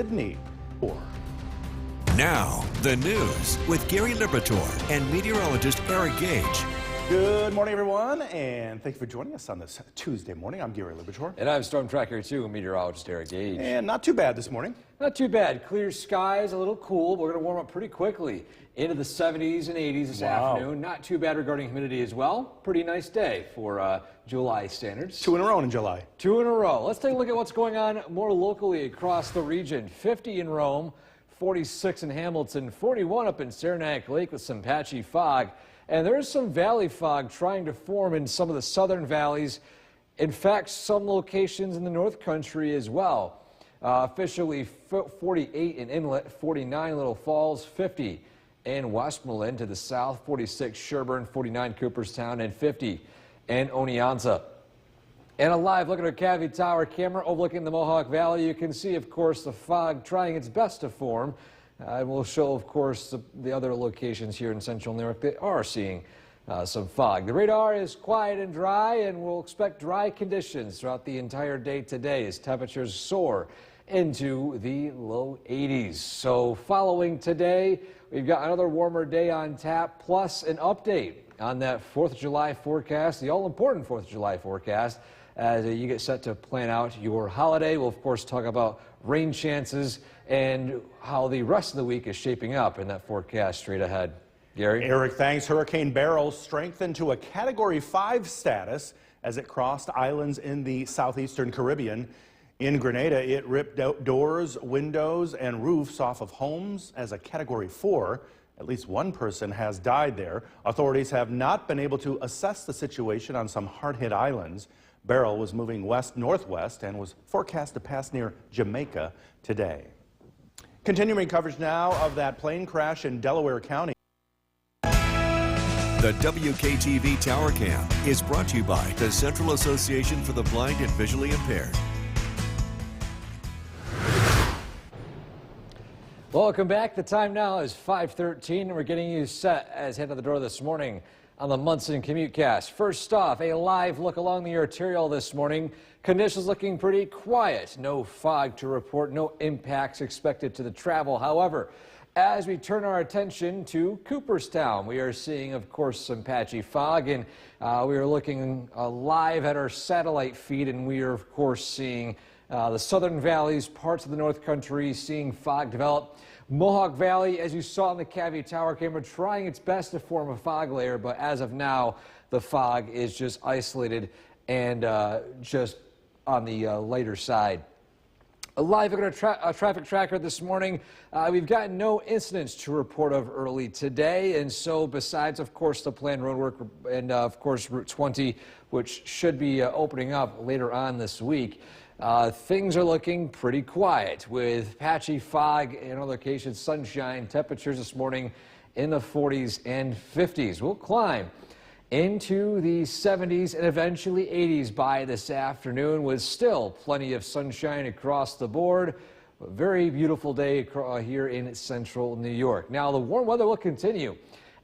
Sydney. Now, the news with Gary Liberatore and meteorologist Eric Gage. Good morning, everyone, and thank you for joining us on this Tuesday morning. I'm Gary Liberatore. And I'm Storm Tracker 2, meteorologist Eric Gage. And not too bad this morning. Not too bad. Clear skies, a little cool. We're going to warm up pretty quickly into the 70s and 80s this afternoon. Not too bad regarding humidity as well. Pretty nice day for July standards. 2 in a row in July. 2 in a row. Let's take a look at what's going on more locally across the region. 50 in Rome, 46 in Hamilton, 41 up in Saranac Lake with some patchy fog. And there is some valley fog trying to form in some of the southern valleys. In fact, some locations in the North Country as well. Officially 48 in Inlet, 49 Little Falls, 50 in Westmoreland to the south, 46 Sherburne, 49 Cooperstown, and 50 in Oneonta. And a live look at our Cavity Tower camera overlooking the Mohawk Valley. You can see, of course, the fog trying its best to form. And we'll show, of course, the other locations here in central New York that are seeing some fog. The radar is quiet and dry, and we'll expect dry conditions throughout the entire day today as temperatures soar into the low 80s. So following today, we've got another warmer day on tap, plus an update on that 4th of July forecast, the all-important 4th of July forecast, as you get set to plan out your holiday. We'll, of course, talk about rain chances and how the rest of the week is shaping up in that forecast straight ahead. Gary? Eric, thanks. Hurricane Beryl strengthened to a Category 5 status as it crossed islands in the southeastern Caribbean. In Grenada, it ripped out doors, windows, and roofs off of homes as a Category 4. At least one person has died there. Authorities have not been able to assess the situation on some hard-hit islands. Beryl was moving west-northwest and was forecast to pass near Jamaica today. Continuing coverage now of that plane crash in Delaware County. The WKTV Tower Cam is brought to you by the Central Association for the Blind and Visually Impaired. Welcome back. The time now is 5:13, and we're getting you set as head of the door this morning on the Munson CommuteCast. First off, a live look along the arterial this morning. Conditions looking pretty quiet. No fog to report, no impacts expected to the travel. However, as we turn our attention to Cooperstown, we are seeing, of course, some patchy fog, and we are looking live at our satellite feed, and we are, of course, seeing the southern valleys, parts of the North Country, seeing fog develop. Mohawk Valley, as you saw in the Cavity Tower camera, trying its best to form a fog layer, but as of now, the fog is just isolated and just on the lighter side. Live look at our traffic tracker this morning. We've got no incidents to report of early today, and so besides, of course, the planned road work and, of course, Route 20, which should be opening up later on this week, things are looking pretty quiet with patchy fog in other locations, sunshine, temperatures this morning in the 40s and 50s. We'll climb into the 70s and eventually 80s by this afternoon with still plenty of sunshine across the board. A very beautiful day here in central New York. Now, the warm weather will continue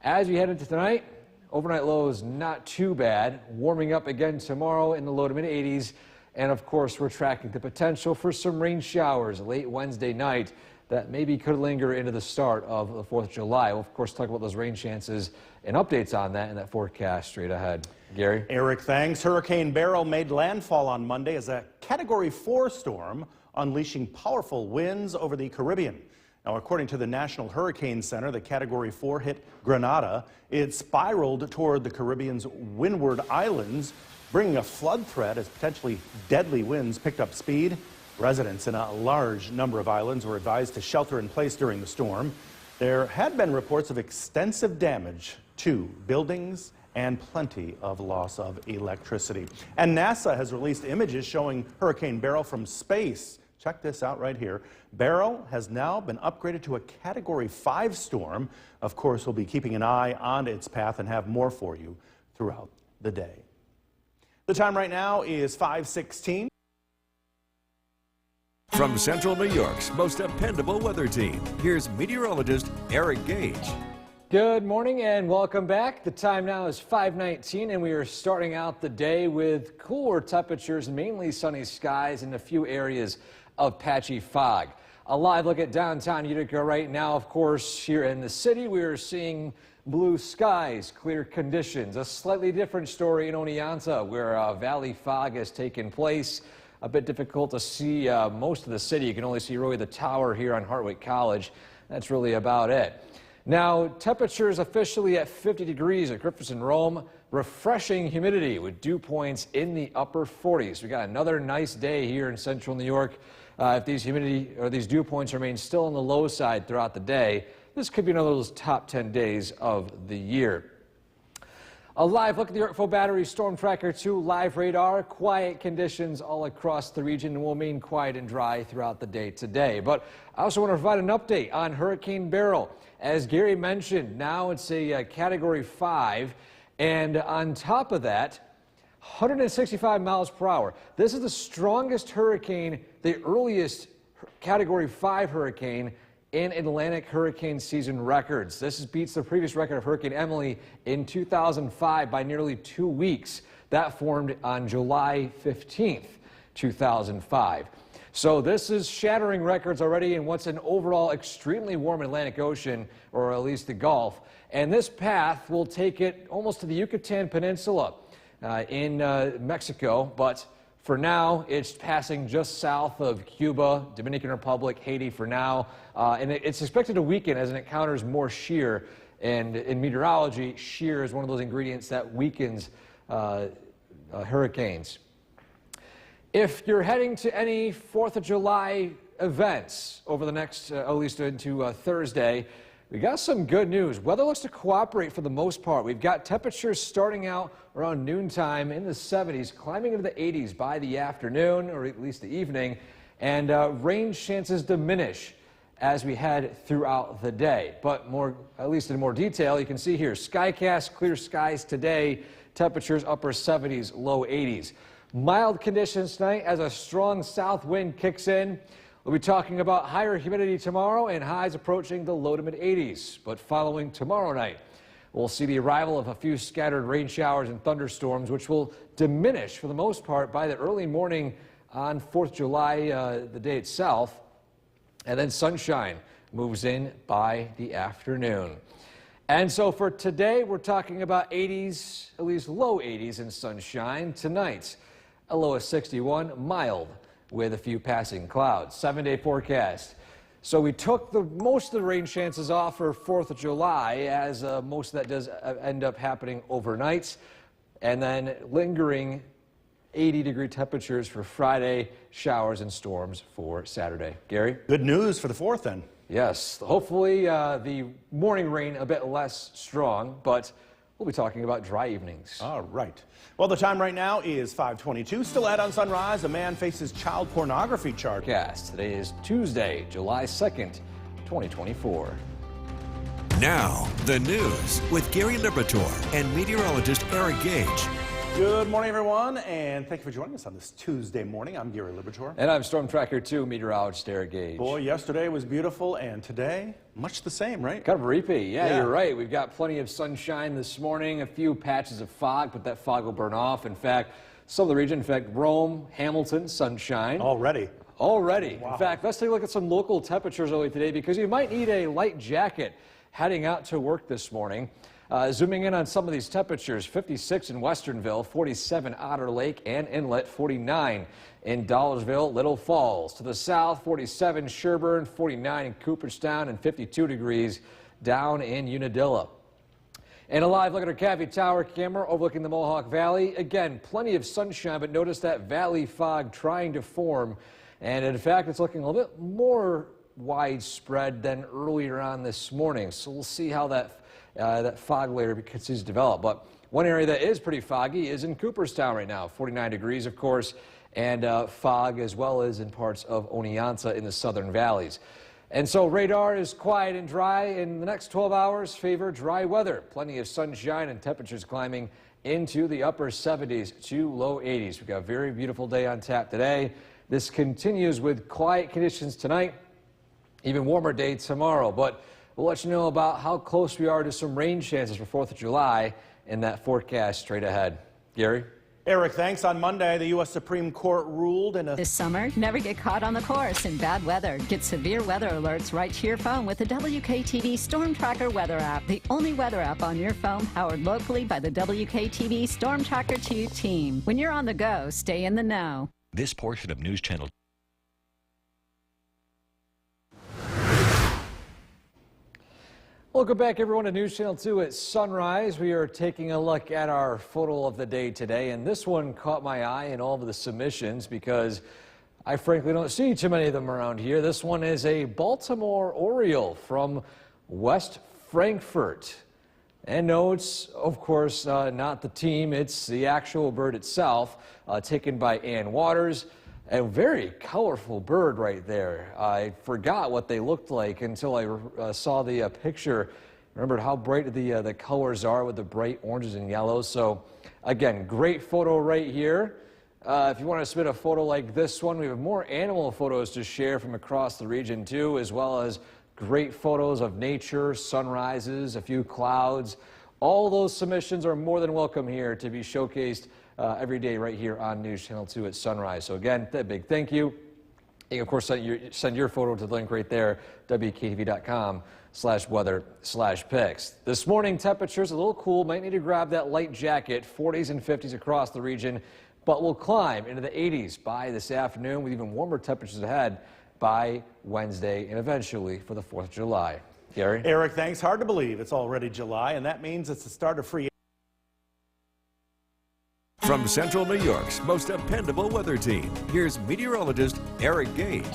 as we head into tonight. Overnight lows not too bad. Warming up again tomorrow in the low to mid 80s. And of course, we're tracking the potential for some rain showers late Wednesday night that maybe could linger into the start of the 4th of July. We'll, of course, talk about those rain chances and updates on that in that forecast straight ahead. Gary? Eric, thanks. Hurricane Beryl made landfall on Monday as a Category 4 storm, unleashing powerful winds over the Caribbean. Now, according to the National Hurricane Center, the Category 4 hit Grenada. It spiraled toward the Caribbean's windward islands, bringing a flood threat as potentially deadly winds picked up speed. Residents in a large number of islands were advised to shelter in place during the storm. There had been reports of extensive damage to buildings and plenty of loss of electricity. And NASA has released images showing Hurricane Beryl from space. Check this out right here. Beryl has now been upgraded to a Category 5 storm. Of course, we'll be keeping an eye on its path and have more for you throughout the day. The time right now is 5:16. From Central New York's most dependable weather team, here's meteorologist Eric Gage. Good morning and welcome back. The time now is 5:19 and we are starting out the day with cooler temperatures, mainly sunny skies and a few areas of patchy fog. A live look at downtown Utica right now. Of course, here in the city, we are seeing blue skies, clear conditions. A slightly different story in Oneonta, where valley fog has taken place. A bit difficult to see most of the city. You can only see really the tower here on Hartwick College. That's really about it. Now, temperatures officially at 50 degrees at Griffiths and Rome. Refreshing humidity with dew points in the upper 40s. We got another nice day here in central New York. If these dew points remain still on the low side throughout the day, this could be another of those top 10 days of the year. A live look at the Yorkville Battery Storm Tracker 2 live radar. Quiet conditions all across the region and will remain quiet and dry throughout the day today. But I also want to provide an update on Hurricane Beryl. As Gary mentioned, now it's a Category 5, and on top of that, 165 miles per hour. This is the strongest hurricane, the earliest Category 5 hurricane in Atlantic hurricane season records. This beats the previous record of Hurricane Emily in 2005 by nearly 2 weeks. That formed on July 15th, 2005. So this is shattering records already in what's an overall extremely warm Atlantic Ocean, or at least the Gulf. And this path will take it almost to the Yucatan Peninsula in Mexico, but for now, it's passing just south of Cuba, Dominican Republic, Haiti for now, and it's expected to weaken as it encounters more shear. And in meteorology, shear is one of those ingredients that weakens hurricanes. If you're heading to any 4th of July events over the next, at least into Thursday, we got some good news. Weather looks to cooperate for the most part. We've got temperatures starting out around noontime in the 70s, climbing into the 80s by the afternoon, or at least the evening, and rain chances diminish as we head throughout the day. But at least in more detail, you can see here, Skycast, clear skies today, temperatures upper 70s, low 80s. Mild conditions tonight as a strong south wind kicks in. We'll be talking about higher humidity tomorrow and highs approaching the low to mid 80s. But following tomorrow night, we'll see the arrival of a few scattered rain showers and thunderstorms, which will diminish for the most part by the early morning on 4th of July, the day itself. And then sunshine moves in by the afternoon. And so for today, we're talking about 80s, at least low 80s and sunshine. Tonight, a low of 61, mild with a few passing clouds. 7-day forecast. So we took most of the rain chances off for 4th of July, as most of that does end up happening overnight. And then lingering 80-degree temperatures for Friday, showers and storms for Saturday. Gary? Good news for the 4th then. Yes, hopefully the morning rain a bit less strong, but we'll be talking about dry evenings. All right. Well, the time right now is 5:22. Still ahead on Sunrise, a man faces child pornography charge. Today is Tuesday, July 2nd, 2024. Now, the news with Gary Liberatore and meteorologist Eric Gage. Good morning, everyone, and thank you for joining us on this Tuesday morning. I'm Gary Liberatore. And I'm Storm Tracker 2 meteorologist Eric Gage. Boy, yesterday was beautiful, and today, much the same, right? Kind of a repeat. Yeah, you're right. We've got plenty of sunshine this morning, a few patches of fog, but that fog will burn off. In fact, some of the region, in fact, Rome, Hamilton, sunshine. Already. Wow. In fact, let's take a look at some local temperatures early today, because you might need a light jacket heading out to work this morning. Zooming in on some of these temperatures, 56 in Westernville, 47 Otter Lake and Inlet, 49 in Dollarsville, Little Falls. To the south, 47 Sherburne, 49 in Cooperstown, and 52 degrees down in Unadilla. And a live look at our Caffey Tower camera overlooking the Mohawk Valley. Again, plenty of sunshine, but notice that valley fog trying to form. And in fact, it's looking a little bit more widespread than earlier on this morning. So we'll see how that fog layer continues to develop. But one area that is pretty foggy is in Cooperstown right now, 49 degrees, of course, and fog as well as in parts of Oneonta in the southern valleys. And so radar is quiet and dry. In the next 12 hours, favor dry weather. Plenty of sunshine and temperatures climbing into the upper 70s to low 80s. We've got a very beautiful day on tap today. This continues with quiet conditions tonight, even warmer day tomorrow. But we'll let you know about how close we are to some rain chances for 4th of July in that forecast straight ahead. Gary? Eric, thanks. On Monday, the U.S. Supreme Court ruled in a... This summer, never get caught on the course in bad weather. Get severe weather alerts right to your phone with the WKTV Storm Tracker weather app, the only weather app on your phone powered locally by the WKTV Storm Tracker 2 team. When you're on the go, stay in the know. This portion of News Channel Welcome back, everyone, to News Channel 2 at sunrise. We are taking a look at our photo of the day today, and this one caught my eye in all of the submissions because I frankly don't see too many of them around here. This one is a Baltimore Oriole from West Frankfort. And no, it's, of course, not the team. It's the actual bird itself, taken by Ann Waters. A very colorful bird right there. I forgot what they looked like until I saw the picture. Remembered how bright the colors are with the bright oranges and yellows. So, again, great photo right here. If you want to submit a photo like this one, we have more animal photos to share from across the region, too, as well as great photos of nature, sunrises, a few clouds. All those submissions are more than welcome here to be showcased every day right here on News Channel 2 at sunrise. So again, a big thank you. You can, of course, send your photo to the link right there, WKTV.com/weather/pics. This morning, temperatures a little cool. Might need to grab that light jacket. 40s and 50s across the region, but we'll climb into the 80s by this afternoon with even warmer temperatures ahead by Wednesday and eventually for the 4th of July. Gary? Eric, thanks. Hard to believe it's already July, and that means it's the start of free. From Central New York's most dependable weather team, here's meteorologist Eric Gage.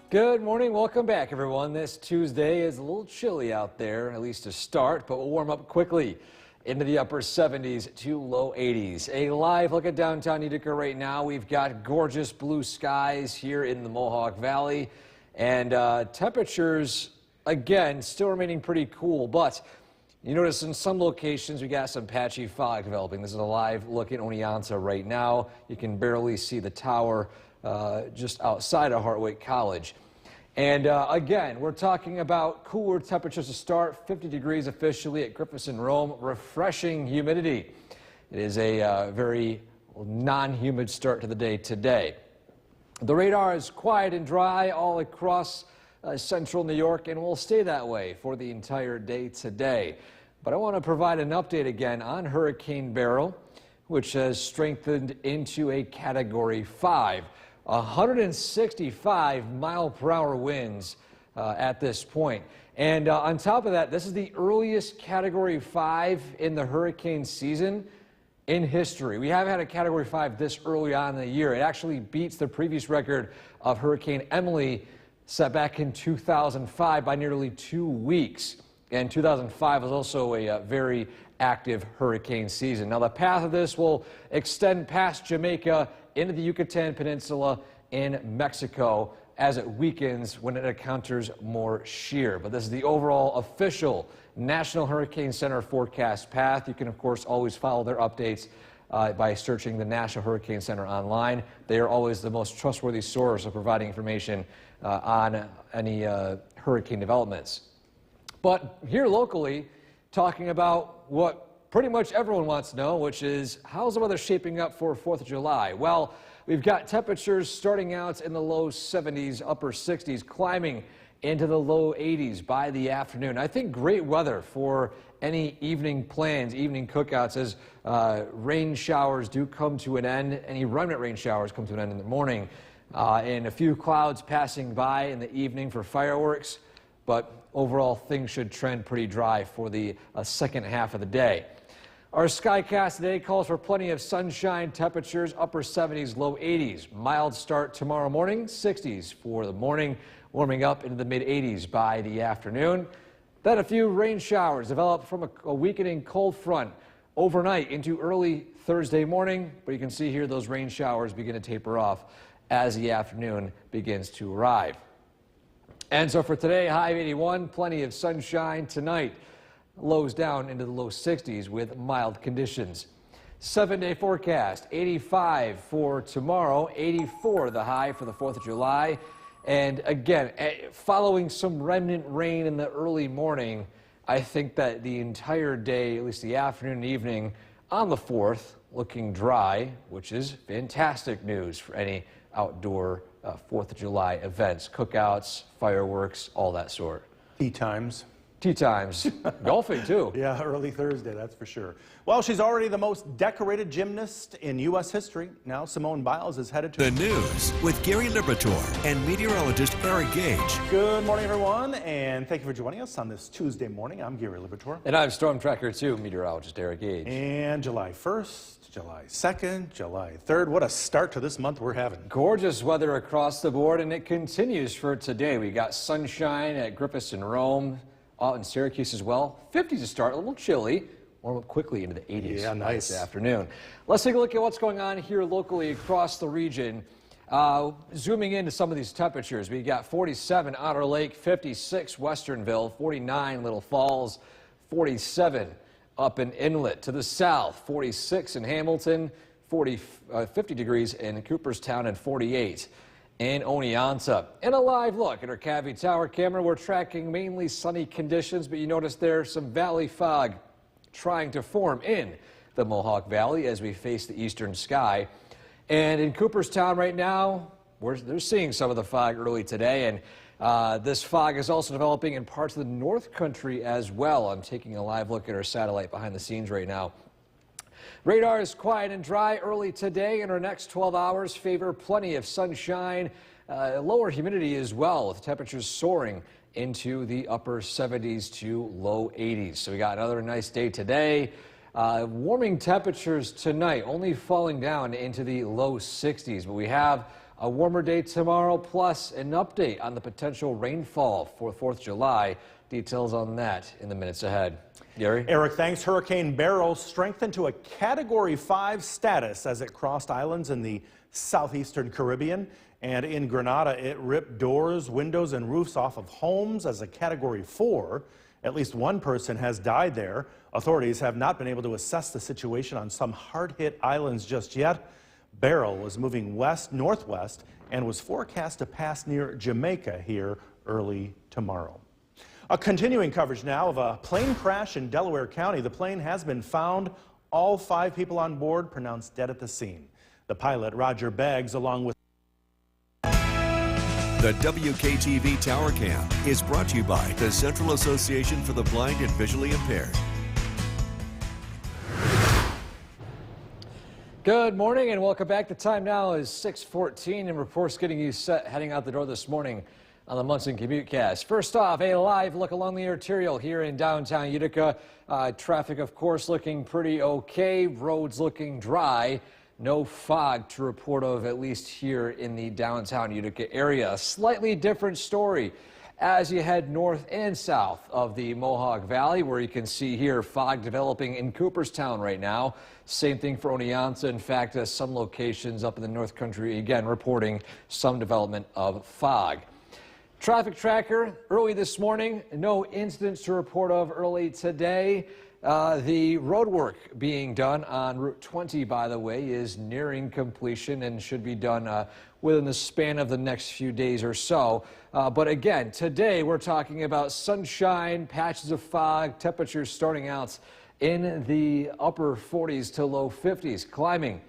Good morning. Welcome back, everyone. This Tuesday is a little chilly out there, at least to start, but we'll warm up quickly into the upper 70s to low 80s. A live look at downtown Utica right now. We've got gorgeous blue skies here in the Mohawk Valley, and temperatures, again, still remaining pretty cool, but you notice in some locations we got some patchy fog developing. This is a live look at Oneonta right now. You can barely see the tower just outside of Hartwick College. And again, we're talking about cooler temperatures to start, 50 degrees officially at Griffiths and Rome, refreshing humidity. It is a very non-humid start to the day today. The radar is quiet and dry all across central New York, and will stay that way for the entire day today. But I want to provide an update again on Hurricane Beryl, which has strengthened into a Category 5. 165-mile-per-hour winds at this point. And on top of that, this is the earliest Category 5 in the hurricane season in history. We haven't had a Category 5 this early on in the year. It actually beats the previous record of Hurricane Emily set back in 2005 by nearly 2 weeks. And 2005 was also a very active hurricane season. Now, the path of this will extend past Jamaica into the Yucatan Peninsula in Mexico as it weakens when it encounters more shear. But this is the overall official National Hurricane Center forecast path. You can, of course, always follow their updates by searching the National Hurricane Center online. They are always the most trustworthy source of providing information on any hurricane developments. But here locally, talking about what pretty much everyone wants to know, which is how's the weather shaping up for 4th of July? Well, we've got temperatures starting out in the low 70s, upper 60s, climbing into the low 80s by the afternoon. I think great weather for any evening plans, evening cookouts, as rain showers do come to an end. Any remnant rain showers come to an end in the morning, and a few clouds passing by in the evening for fireworks. But overall, things should trend pretty dry for the second half of the day. Our skycast today calls for plenty of sunshine, temperatures upper 70s, low 80s. Mild start tomorrow morning, 60s for the morning, warming up into the mid 80s by the afternoon. Then a few rain showers develop from a weakening cold front overnight into early Thursday morning. But you can see here those rain showers begin to taper off as the afternoon begins to arrive. And so for today, high of 81, plenty of sunshine tonight. Lows down into the low 60s with mild conditions. 7-day forecast, 85 for tomorrow, 84 the high for the 4th of July. And again, following some remnant rain in the early morning, I think that the entire day, at least the afternoon and evening on the 4th, looking dry, which is fantastic news for any outdoor 4th of July events, cookouts, fireworks, all that sort. Tea times. Tea times, golfing too. Yeah, early Thursday, that's for sure. Well, she's already the most decorated gymnast in U.S. history. Now Simone Biles is headed to The news with Gary Liberatore and meteorologist Eric Gage. Good morning, everyone, and thank you for joining us on this Tuesday morning. I'm Gary Liberatore. And I'm Storm Tracker 2, meteorologist Eric Gage. And July 1st, July 2nd, July 3rd. What a start to this month we're having. Gorgeous weather across the board, and it continues for today. We got sunshine at Griffiths and Rome, out in Syracuse as well. 50s to start, a little chilly. Warm up quickly into the 80s Yeah, nice. this afternoon. Let's take a look at what's going on here locally across the region. Zooming into some of these temperatures, we got 47 Otter Lake, 56 Westernville, 49 Little Falls, 47 up in Inlet. To the south, 46 in Hamilton, 50 degrees in Cooperstown, and 48 in Oneonta. And a live look at our Cavite Tower camera. We're tracking mainly sunny conditions, but you notice there's some valley fog trying to form in the Mohawk Valley as we face the eastern sky. And in Cooperstown right now, they're seeing some of the fog early today, and this fog is also developing in parts of the North Country as well. I'm taking a live look at our satellite behind the scenes right now. Radar is quiet and dry early today, and our next 12 hours favor plenty of sunshine, lower humidity as well, with temperatures soaring into the upper 70s to low 80s. So we got another nice day today. Warming temperatures tonight, only falling down into the low 60s, but we have a warmer day tomorrow, plus an update on the potential rainfall for 4th of July. Details on that in the minutes ahead. Gary? Eric, thanks. Hurricane Beryl strengthened to a Category 5 status as it crossed islands in the southeastern Caribbean. And in Grenada, it ripped doors, windows, and roofs off of homes as a Category 4. At least one person has died there. Authorities have not been able to assess the situation on some hard-hit islands just yet. Beryl was moving west-northwest and was forecast to pass near Jamaica here early tomorrow. A continuing coverage now of a plane crash in Delaware County. The plane has been found. All 5 people on board pronounced dead at the scene. The pilot, Roger Beggs, along with The WKTV Tower Cam is brought to you by the Central Association for the Blind and Visually Impaired. Good morning and welcome back. The time now is 6:14 and reports getting you set heading out the door this morning on the Munson CommuteCast. First off, a live look along the arterial here in downtown Utica. Traffic, of course, looking pretty okay. Roads looking dry. No fog to report of, at least here in the downtown Utica area. A slightly different story as you head north and south of the Mohawk Valley, where you can see here fog developing in Cooperstown right now. Same thing for Oneonta. In fact, some locations up in the North Country, again, reporting some development of fog. Traffic tracker early this morning, no incidents to report of early today. The road work being done on Route 20, by the way, is nearing completion and should be done within the span of the next few days or so. But again, today we're talking about sunshine, patches of fog, temperatures starting out in the upper 40s to low 50s, climbing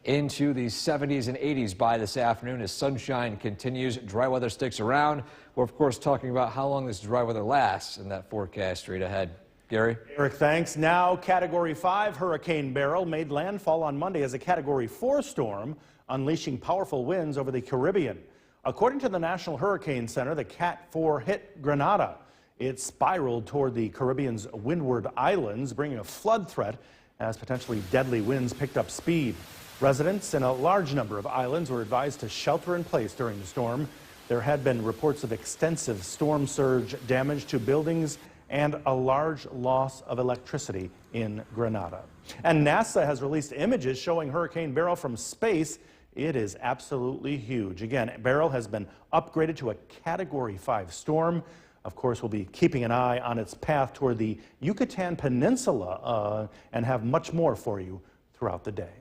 into the 70s and 80s by this afternoon as sunshine continues. Dry weather sticks around. We're, of course, talking about how long this dry weather lasts in that forecast straight ahead. Gary? Eric, thanks. Now, Category 5 Hurricane Beryl made landfall on Monday as a Category 4 storm, unleashing powerful winds over the Caribbean. According to the National Hurricane Center, the Cat 4 hit Grenada. It spiraled toward the Caribbean's windward islands, bringing a flood threat as potentially deadly winds picked up speed. Residents in a large number of islands were advised to shelter in place during the storm. There had been reports of extensive storm surge damage to buildings and a large loss of electricity in Grenada. And NASA has released images showing Hurricane Beryl from space. It is absolutely huge. Again, Beryl has been upgraded to a Category 5 storm. Of course, we'll be keeping an eye on its path toward the Yucatan Peninsula and have much more for you throughout the day.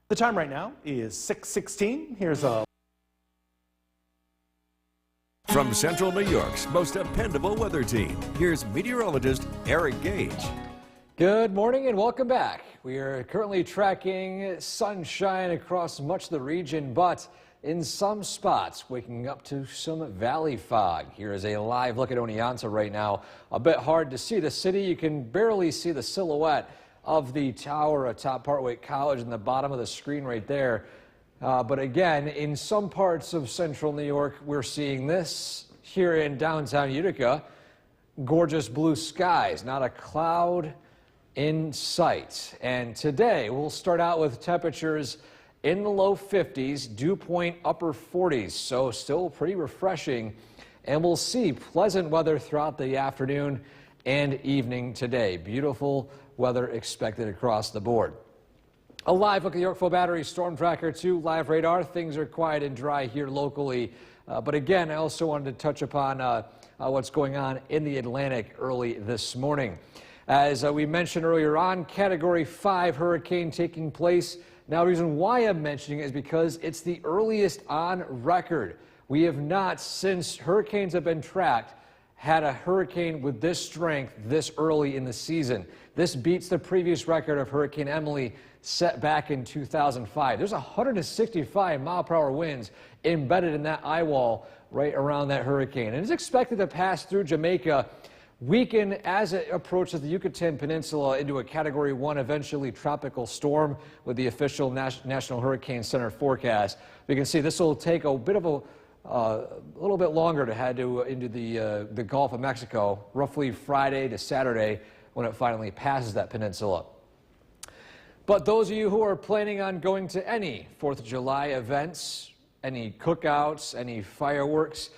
The time right now is 6:16. Here's a From Central New York's most dependable weather team, here's meteorologist Eric Gage. Good morning and welcome back. We are currently tracking sunshine across much of the region, but in some spots waking up to some valley fog. Here is a live look at Oneonta right now. A bit hard to see the city. You can barely see the silhouette of the tower atop Partway College in the bottom of the screen right there. But again, in some parts of central New York, we're seeing this. Here in downtown Utica, gorgeous blue skies, not a cloud in sight. And today we'll start out with temperatures in the low 50s, dew point upper 40s, so still pretty refreshing. And we'll see pleasant weather throughout the afternoon and evening today. Beautiful weather expected across the board. A live look at the Yorkville Battery Storm Tracker 2 live radar. Things are quiet and dry here locally. But again, I also wanted to touch upon what's going on in the Atlantic early this morning. As we mentioned earlier on, Category 5 hurricane taking place. Now, the reason why I'm mentioning it is because it's the earliest on record. We have not, since hurricanes have been tracked, had a hurricane with this strength this early in the season. This beats the previous record of Hurricane Emily set back in 2005. There's 165 mile-per-hour winds embedded in that eye wall right around that hurricane. And it's expected to pass through Jamaica, weaken as it approaches the Yucatan Peninsula into a Category 1 eventually tropical storm with the official National Hurricane Center forecast. We can see this will take a bit of a little bit longer to head into the Gulf of Mexico, roughly Friday to Saturday when it finally passes that peninsula. But those of you who are planning on going to any 4th of July events, any cookouts, any fireworks,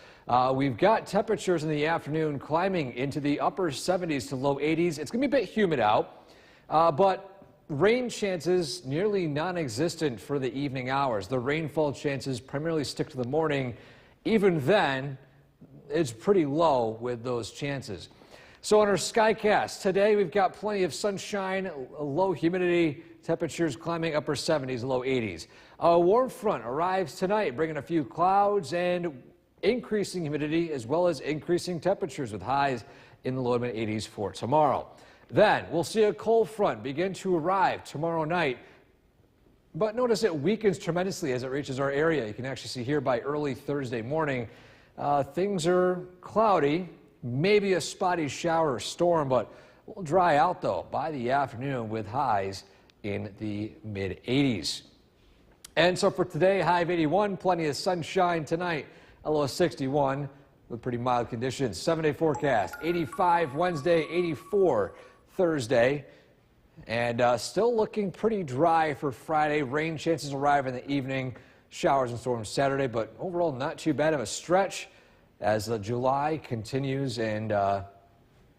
we've got temperatures in the afternoon climbing into the upper 70s to low 80s. It's going to be a bit humid out, but rain chances nearly non-existent for the evening hours. The rainfall chances primarily stick to the morning. Even then, it's pretty low with those chances. So on our Skycast today, we've got plenty of sunshine, low humidity, temperatures climbing upper 70s, low 80s. A warm front arrives tonight, bringing a few clouds and increasing humidity as well as increasing temperatures with highs in the low to mid 80s for tomorrow. Then we'll see a cold front begin to arrive tomorrow night. But notice it weakens tremendously as it reaches our area. You can actually see here by early Thursday morning, things are cloudy, maybe a spotty shower or storm, but we'll dry out though by the afternoon with highs in the mid 80s. And so for today, high of 81, plenty of sunshine tonight, a low of 61 with pretty mild conditions. 7-day forecast, 85 Wednesday, 84 Thursday. And still looking pretty dry for Friday. Rain chances arrive in the evening, showers and storms Saturday, but overall not too bad of a stretch as July continues. And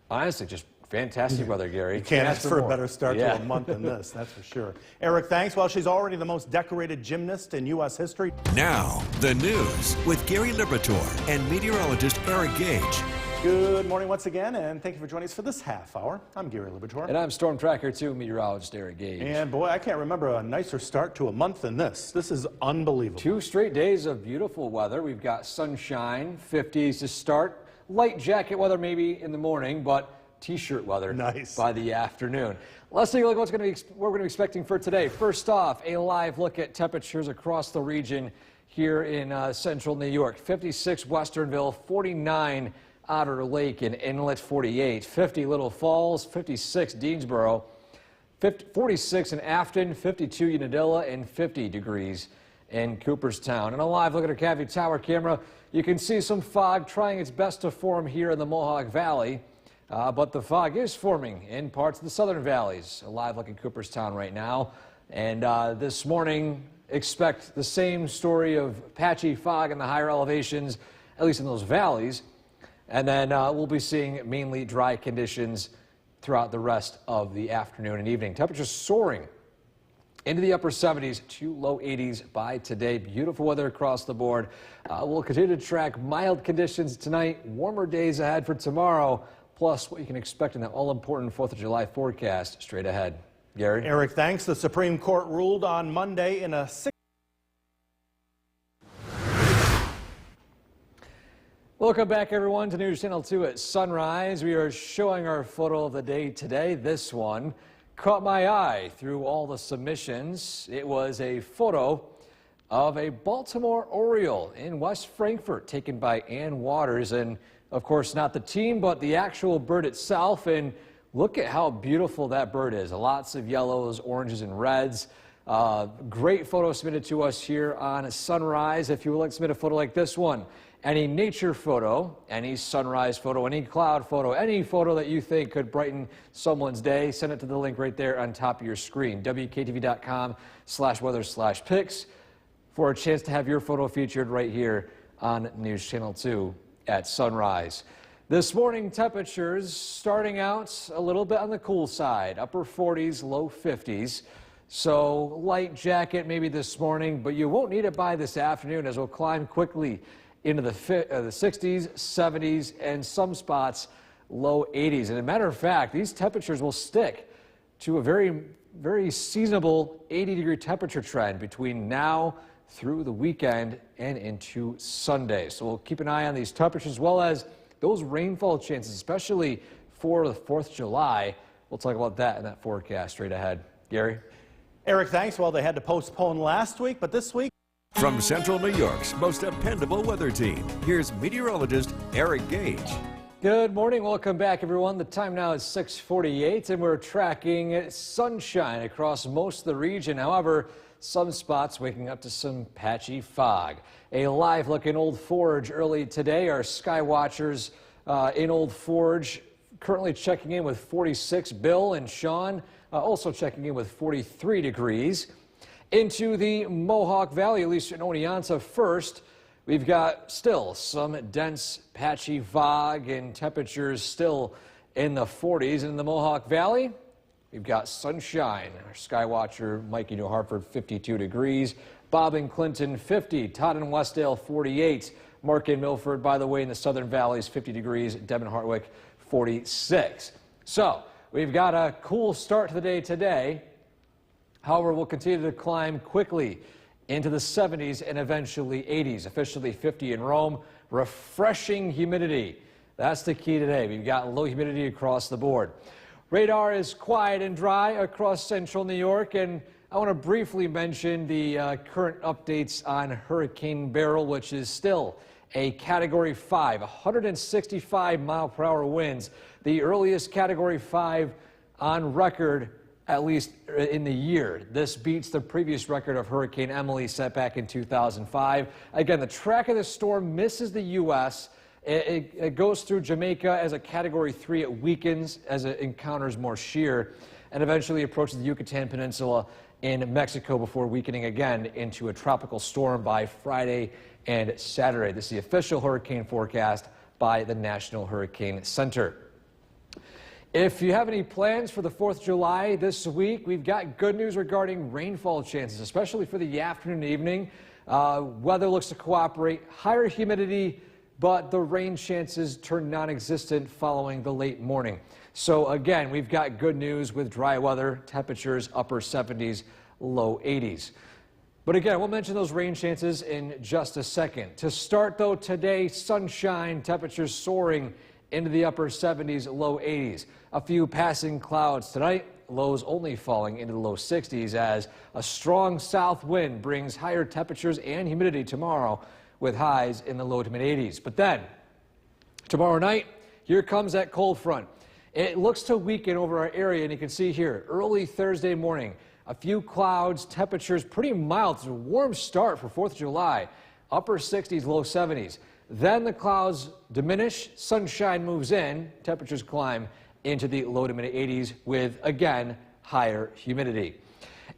honestly, just fantastic weather, Gary. You can't ask for a better start to Yeah. a month than this, that's for sure. Eric, thanks. Well, she's already the most decorated gymnast in U.S. history. Now, the news with Gary Liberatore and meteorologist Eric Gage. Good morning once again, and thank you for joining us for this half hour. I'm Gary Liberatore. And I'm Storm Tracker 2 meteorologist Eric Gage. And boy, I can't remember a nicer start to a month than this. This is unbelievable. 2 straight days of beautiful weather. We've got sunshine, 50s to start. Light jacket weather maybe in the morning, but T-shirt weather Nice. by the afternoon. Let's take a look at what we're going to be expecting for today. First off, a live look at temperatures across the region here in central New York. 56 Westernville, 49 Otter Lake and Inlet, 48, 50 Little Falls, 56 Deansboro, 46 in Afton, 52 Unadilla, and 50 degrees in Cooperstown. And a live look at our Cavvy Tower camera. You can see some fog trying its best to form here in the Mohawk Valley. But the fog is forming in parts of the southern valleys. A live look at Cooperstown right now. And this morning, expect the same story of patchy fog in the higher elevations, at least in those valleys. And then we'll be seeing mainly dry conditions throughout the rest of the afternoon and evening. Temperatures soaring into the upper 70s to low 80s by today. Beautiful weather across the board. We'll continue to track mild conditions tonight, warmer days ahead for tomorrow, plus what you can expect in that all-important 4th of July forecast straight ahead. Gary? Eric, thanks. The Supreme Court ruled on Monday in a Welcome back, everyone, to News Channel 2 at sunrise. We are showing our photo of the day today. This one caught my eye through all the submissions. It was a photo of a Baltimore Oriole in West Frankfort taken by Ann Waters. And, of course, not the team, but the actual bird itself. And look at how beautiful that bird is. Lots of yellows, oranges, and reds. Great photo submitted to us here on Sunrise. If you would like to submit a photo like this one, any nature photo, any sunrise photo, any cloud photo, any photo that you think could brighten someone's day, send it to the link right there on top of your screen, wktv.com/weather/pics, for a chance to have your photo featured right here on News Channel 2 at sunrise. This morning, temperatures starting out a little bit on the cool side, upper 40s, low 50s. So light jacket maybe this morning, but you won't need it by this afternoon as we'll climb quickly into the 60s, 70s, and some spots low 80s. And as a matter of fact, these temperatures will stick to a very, very seasonable 80-degree temperature trend between now through the weekend and into Sunday. So we'll keep an eye on these temperatures as well as those rainfall chances, especially for the 4th of July. We'll talk about that in that forecast straight ahead. Gary? Eric, thanks. Well, they had to postpone last week, but this week. From Central New York's most dependable weather team, here's meteorologist Eric Gage. Good morning. Welcome back, everyone. The time now is 6:48, and we're tracking sunshine across most of the region. However, some spots waking up to some patchy fog. A live look in Old Forge early today. Our sky watchers in Old Forge currently checking in with 46. Bill and Sean also checking in with 43 degrees. Into the Mohawk Valley, at least in Oneonta first, we've got still some dense patchy fog and temperatures still in the 40s. In the Mohawk Valley, we've got sunshine. Our sky watcher, Mikey New Hartford, 52 degrees. Bob and Clinton, 50. Todd and Westdale, 48. Mark and Milford, by the way, in the Southern Valleys, 50 degrees. Deb and Hartwick, 46. So we've got a cool start to the day today. However, we'll continue to climb quickly into the 70s and eventually 80s, officially 50 in Rome. Refreshing humidity. That's the key today. We've got low humidity across the board. Radar is quiet and dry across central New York, and I want to briefly mention the current updates on Hurricane Beryl, which is still a Category 5, 165-mile-per-hour winds, the earliest Category 5 on record, at least in the year. This beats the previous record of Hurricane Emily set back in 2005. Again, the track of the storm misses the U.S. It goes through Jamaica as a Category 3. It weakens as it encounters more shear and eventually approaches the Yucatan Peninsula in Mexico before weakening again into a tropical storm by Friday and Saturday. This is the official hurricane forecast by the National Hurricane Center. If you have any plans for the 4th of July this week, we've got good news regarding rainfall chances, especially for the afternoon and evening. Weather looks to cooperate, higher humidity, but the rain chances turn non-existent following the late morning. So again, we've got good news with dry weather, temperatures upper 70s, low 80s. But again, we'll mention those rain chances in just a second. To start though, today, sunshine, temperatures soaring into the upper 70s, low 80s. A few passing clouds tonight, lows only falling into the low 60s as a strong south wind brings higher temperatures and humidity tomorrow with highs in the low to mid 80s. But then, tomorrow night, here comes that cold front. It looks to weaken over our area, and you can see here, early Thursday morning, a few clouds, temperatures pretty mild. It's a warm start for 4th of July, upper 60s, low 70s. Then the clouds diminish, sunshine moves in, temperatures climb into the low to mid 80s with, again, higher humidity.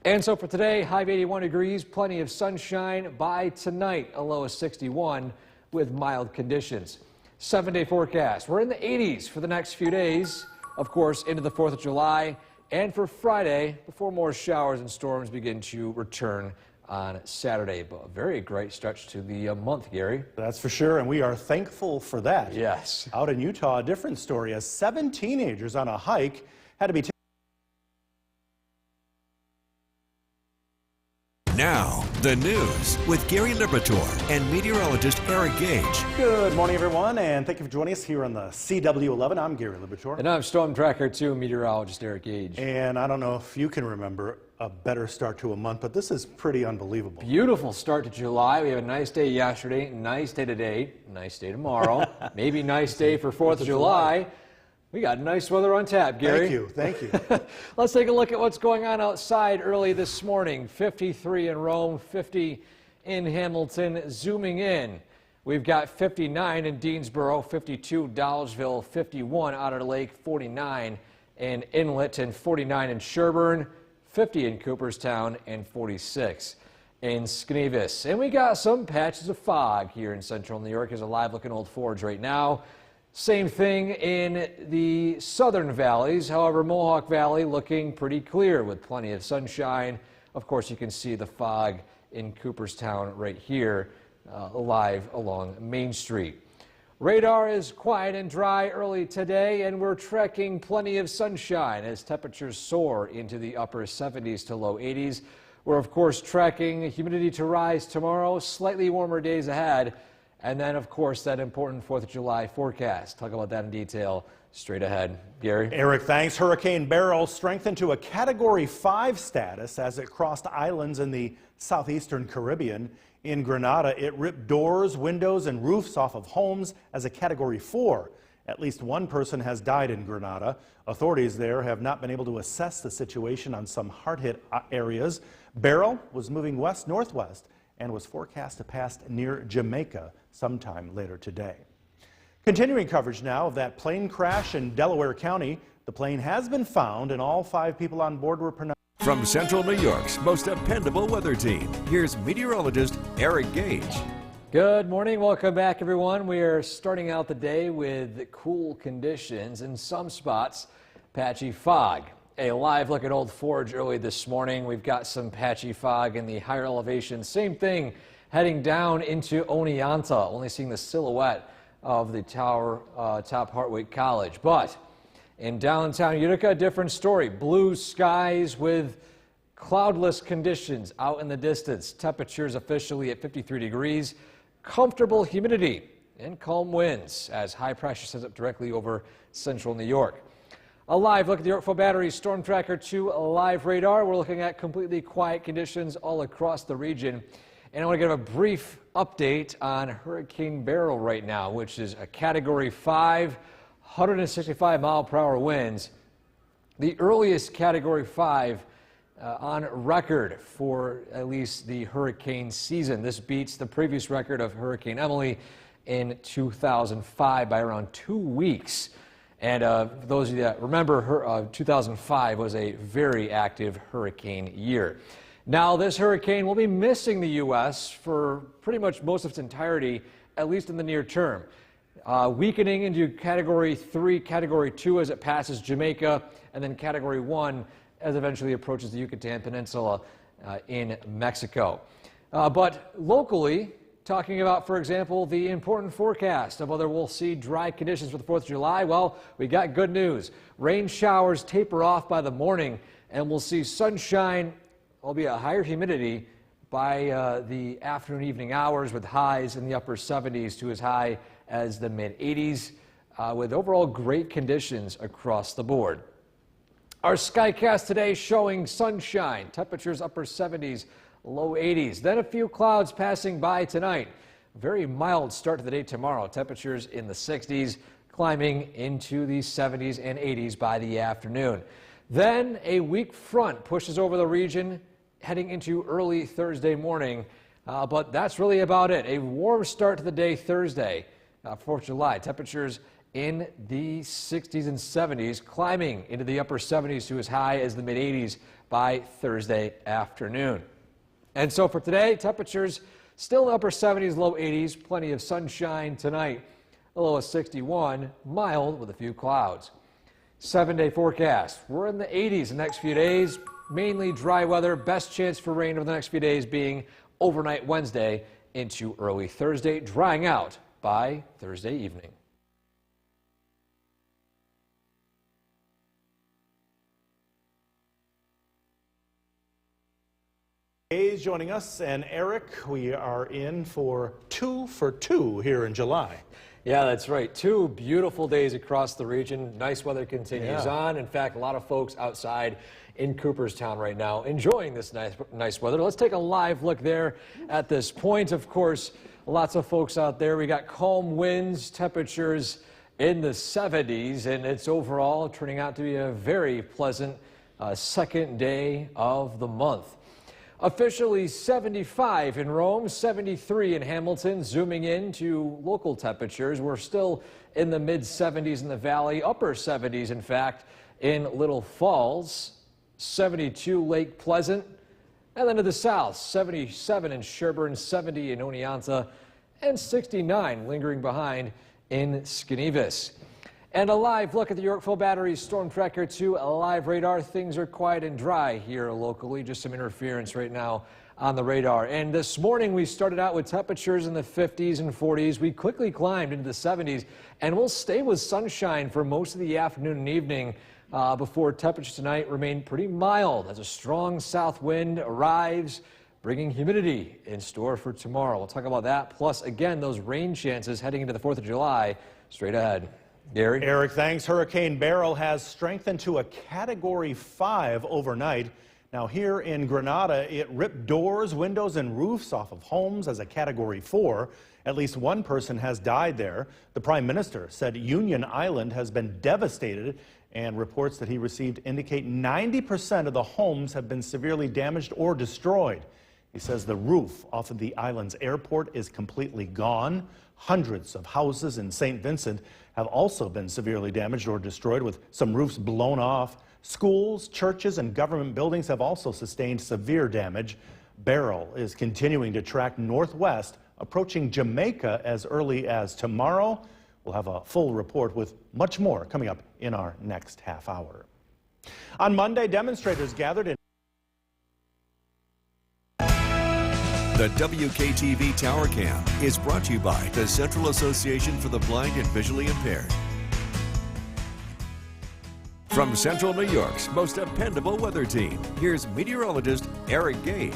And so for today, high of 81 degrees, plenty of sunshine. By tonight, a low of 61 with mild conditions. 7-day forecast. We're in the 80s for the next few days, of course, into the 4th of July. And for Friday, before more showers and storms begin to return on Saturday. But a very great stretch to the month, Gary. That's for sure, and we are thankful for that. Yes. Out in Utah, a different story. As 7 teenagers on a hike had to be taken. Now, The news with Gary Liberatore and meteorologist Eric Gage. Good morning, everyone, and thank you for joining us here on the CW11. I'm Gary Liberatore. And I'm Storm Tracker 2 meteorologist Eric Gage. And I don't know if you can remember a better start to a month, but this is pretty unbelievable. Beautiful start to July. We have a nice day yesterday, nice day today, nice day tomorrow, maybe nice day for 4th of July. We got nice weather on tap, Gary. Thank you. Let's take a look at what's going on outside early this morning. 53 in Rome, 50 in Hamilton. Zooming in, we've got 59 in Deansboro, 52 Dolgeville, 51 Otter Lake, 49 in Inlet, and 49 in Sherburne, 50 in Cooperstown, and 46 in Skenevis. And we got some patches of fog here in central New York. There's a live looking Old Forge right now. Same thing in the southern valleys. However, Mohawk Valley looking pretty clear with plenty of sunshine. Of course, you can see the fog in Cooperstown right here, live along Main Street. Radar is quiet and dry early today, and we're tracking plenty of sunshine as temperatures soar into the upper 70s to low 80s. We're, of course, tracking humidity to rise tomorrow, slightly warmer days ahead. And then, of course, that important 4th of July forecast. Talk about that in detail straight ahead. Gary? Eric, thanks. Hurricane Beryl strengthened to a Category 5 status as it crossed islands in the southeastern Caribbean. In Grenada, it ripped doors, windows, and roofs off of homes as a Category 4. At least one person has died in Grenada. Authorities there have not been able to assess the situation on some hard-hit areas. Beryl was moving west-northwest and was forecast to pass near Jamaica sometime later today. Continuing coverage now of that plane crash in Delaware County. The plane has been found and all 5 people on board were pronounced. From Central New York's most dependable weather team, here's meteorologist Eric Gage. Good morning. Welcome back, everyone. We are starting out the day with cool conditions. In some spots, patchy fog. A live look at Old Forge early this morning. We've got some patchy fog in the higher elevation. Same thing heading down into Oneonta, only seeing the silhouette of the tower top Hartwick College. But in downtown Utica, a different story. Blue skies with cloudless conditions out in the distance. Temperatures officially at 53 degrees. Comfortable humidity and calm winds as high pressure sets up directly over central New York. A live look at the Yorkville Battery Storm Tracker 2 live radar. We're looking at completely quiet conditions all across the region. And I want to give a brief update on Hurricane Beryl right now, which is a Category 5, 165 mile per hour winds. The earliest Category 5 on record for at least the hurricane season. This beats the previous record of Hurricane Emily in 2005 by around 2 weeks. And for those of you that remember, 2005 was a very active hurricane year. Now, this hurricane will be missing the U.S. for pretty much most of its entirety, at least in the near term. Weakening into Category 3, Category 2 as it passes Jamaica, and then Category 1 as it eventually approaches the Yucatan Peninsula in Mexico. But locally, talking about, for example, the important forecast of whether we'll see dry conditions for the 4th of July. Well, we got good news. Rain showers taper off by the morning, and we'll see sunshine, albeit a higher humidity, by the afternoon, evening hours with highs in the upper 70s to as high as the mid-80s, with overall great conditions across the board. Our Skycast today showing sunshine, temperatures upper 70s, low 80s. Then a few clouds passing by tonight. Very mild start to the day tomorrow. Temperatures in the 60s, climbing into the 70s and 80s by the afternoon. Then a weak front pushes over the region heading into early Thursday morning. But that's really about it. A warm start to the day Thursday, 4th of July. Temperatures in the 60s and 70s, climbing into the upper 70s to as high as the mid-80s by Thursday afternoon. And so for today, temperatures still in the upper 70s, low 80s, plenty of sunshine tonight, a low of 61, mild with a few clouds. 7-day forecast. We're in the 80s the next few days, mainly dry weather. Best chance for rain over the next few days being overnight Wednesday into early Thursday, drying out by Thursday evening. Hayes joining us, and Eric, we are in for 2 for 2 here in July. Yeah, that's right. 2 beautiful days across the region. Nice weather continues on. In fact, a lot of folks outside in Cooperstown right now enjoying this nice weather. Let's take a live look there at this point. Of course, lots of folks out there. We got calm winds, temperatures in the 70s, and it's overall turning out to be a very pleasant second day of the month. Officially 75 in Rome, 73 in Hamilton. Zooming in to local temperatures, we're still in the mid-70s in the valley, upper 70s in fact in Little Falls, 72 Lake Pleasant, and then to the south, 77 in Sherburne, 70 in Oneonta, and 69 lingering behind in Skanevis. And a live look at the Yorkville Battery Storm Tracker 2 live radar. Things are quiet and dry here locally, just some interference right now on the radar. And this morning we started out with temperatures in the 50s and 40s. We quickly climbed into the 70s, and we'll stay with sunshine for most of the afternoon and evening before temperatures tonight remain pretty mild as a strong south wind arrives, bringing humidity in store for tomorrow. We'll talk about that, plus again those rain chances heading into the 4th of July straight ahead. Gary? Eric, thanks. Hurricane Beryl has strengthened to a Category 5 overnight. Now here in Grenada, it ripped doors, windows, and roofs off of homes as a Category 4. At least one person has died there. The Prime Minister said Union Island has been devastated, and reports that he received indicate 90% of the homes have been severely damaged or destroyed. He says the roof off of the island's airport is completely gone. Hundreds of houses in St. Vincent have also been severely damaged or destroyed, with some roofs blown off. Schools, churches, and government buildings have also sustained severe damage. Beryl is continuing to track northwest, approaching Jamaica as early as tomorrow. We'll have a full report with much more coming up in our next half hour. On Monday, demonstrators gathered in The WKTV Tower Cam is brought to you by the Central Association for the Blind and Visually Impaired. From Central New York's most dependable weather team, here's meteorologist Eric Gage.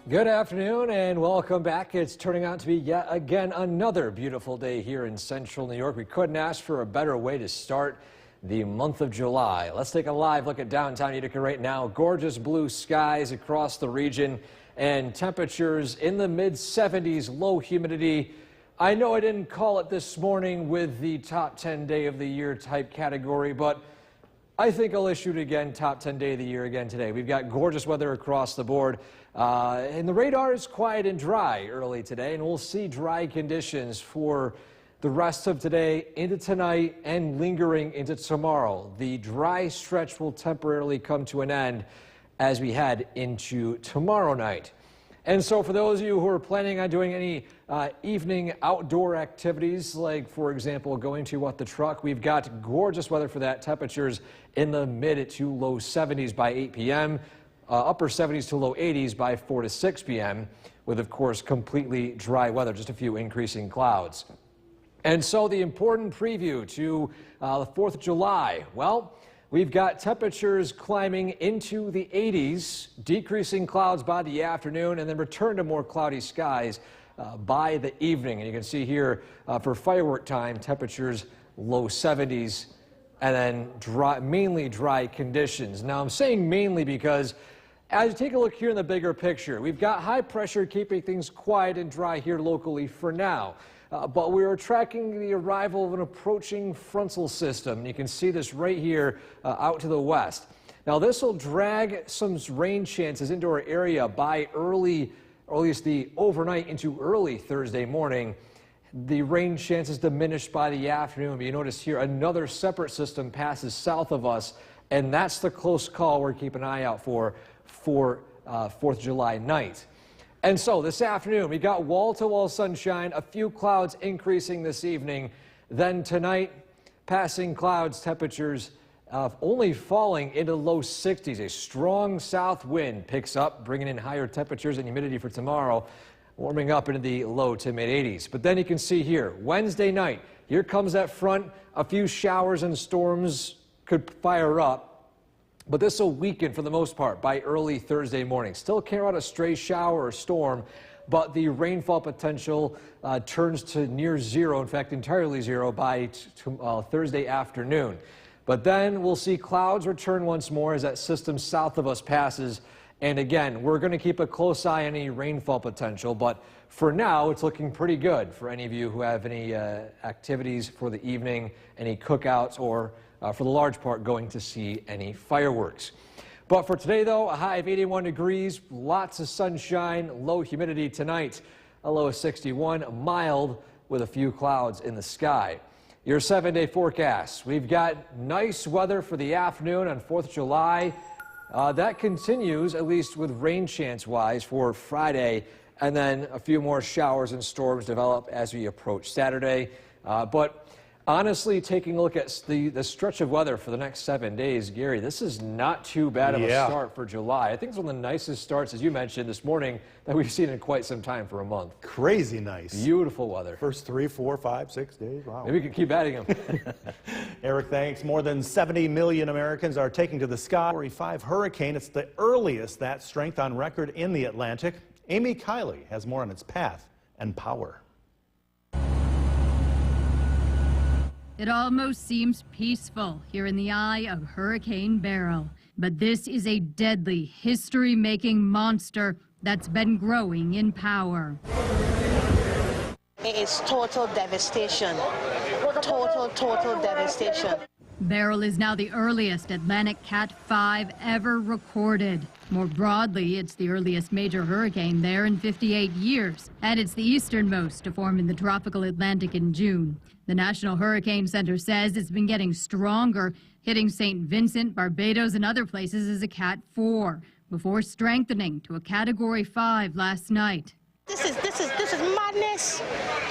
Good afternoon and welcome back. It's turning out to be yet again another beautiful day here in Central New York. We couldn't ask for a better way to start the month of July. Let's take a live look at downtown Utica right now. Gorgeous blue skies across the region, and temperatures in the mid-70s, low humidity. I know I didn't call it this morning with the top 10 day of the year type category, but I think I'll issue it again, top 10 day of the year again today. We've got gorgeous weather across the board, and the radar is quiet and dry early today, and we'll see dry conditions for the rest of today into tonight and lingering into tomorrow. The dry stretch will temporarily come to an end as we head into tomorrow night. And so for those of you who are planning on doing any evening outdoor activities, like for example going to the truck, we've got gorgeous weather for that. Temperatures in the mid to low 70s by 8 p.m., upper 70s to low 80s by 4 to 6 p.m., with of course completely dry weather, just a few increasing clouds. And so the important preview to the 4th of July, well, we've got temperatures climbing into the 80s, decreasing clouds by the afternoon, and then return to more cloudy skies by the evening. And you can see here for firework time, temperatures low 70s, and then mainly dry conditions. Now I'm saying mainly because as you take a look here in the bigger picture, we've got high pressure keeping things quiet and dry here locally for now. But we are tracking the arrival of an approaching frontal system. You can see this right here out to the west. Now this will drag some rain chances into our area by early, or at least the overnight into early Thursday morning. The rain chances diminished by the afternoon. But you notice here another separate system passes south of us, and that's the close call we're keeping an eye out for 4th of July night. And so this afternoon, we got wall-to-wall sunshine, a few clouds increasing this evening. Then tonight, passing clouds, temperatures only falling into low 60s. A strong south wind picks up, bringing in higher temperatures and humidity for tomorrow, warming up into the low to mid-80s. But then you can see here, Wednesday night, here comes that front. A few showers and storms could fire up. But this will weaken for the most part by early Thursday morning. Still can't run a stray shower or storm, but the rainfall potential turns to near zero, in fact, entirely zero by Thursday afternoon. But then we'll see clouds return once more as that system south of us passes. And again, we're going to keep a close eye on any rainfall potential, but for now, it's looking pretty good for any of you who have any activities for the evening, any cookouts, or for the large part, going to see any fireworks. But for today, though, a high of 81 degrees, lots of sunshine, low humidity tonight, a low of 61, mild with a few clouds in the sky. Your 7-day forecast. We've got nice weather for the afternoon on 4th of July. That continues, at least with rain chance-wise, for Friday, and then a few more showers and storms develop as we approach Saturday. But honestly, taking a look at the stretch of weather for the next 7 days, Gary, this is not too bad of a start for July. I think it's one of the nicest starts, as you mentioned this morning, that we've seen in quite some time for a month. Crazy nice. Beautiful weather. First 3, 4, 5, 6 days. Wow. Maybe we could keep adding them. Eric, thanks. More than 70 million Americans are taking to the sky. Category 5 hurricane. It's the earliest that strength on record in the Atlantic. Amy Kiley has more on its path and power. It almost seems peaceful here in the eye of Hurricane Beryl. But this is a deadly, history-making monster that's been growing in power. It is total devastation. Total devastation. Beryl is now the earliest Atlantic Cat 5 ever recorded. More broadly, it's the earliest major hurricane there in 58 years, and it's the easternmost to form in the tropical Atlantic in June. The National Hurricane Center says it's been getting stronger, hitting St. Vincent, Barbados, and other places as a Cat 4, before strengthening to a Category 5 last night. This is madness.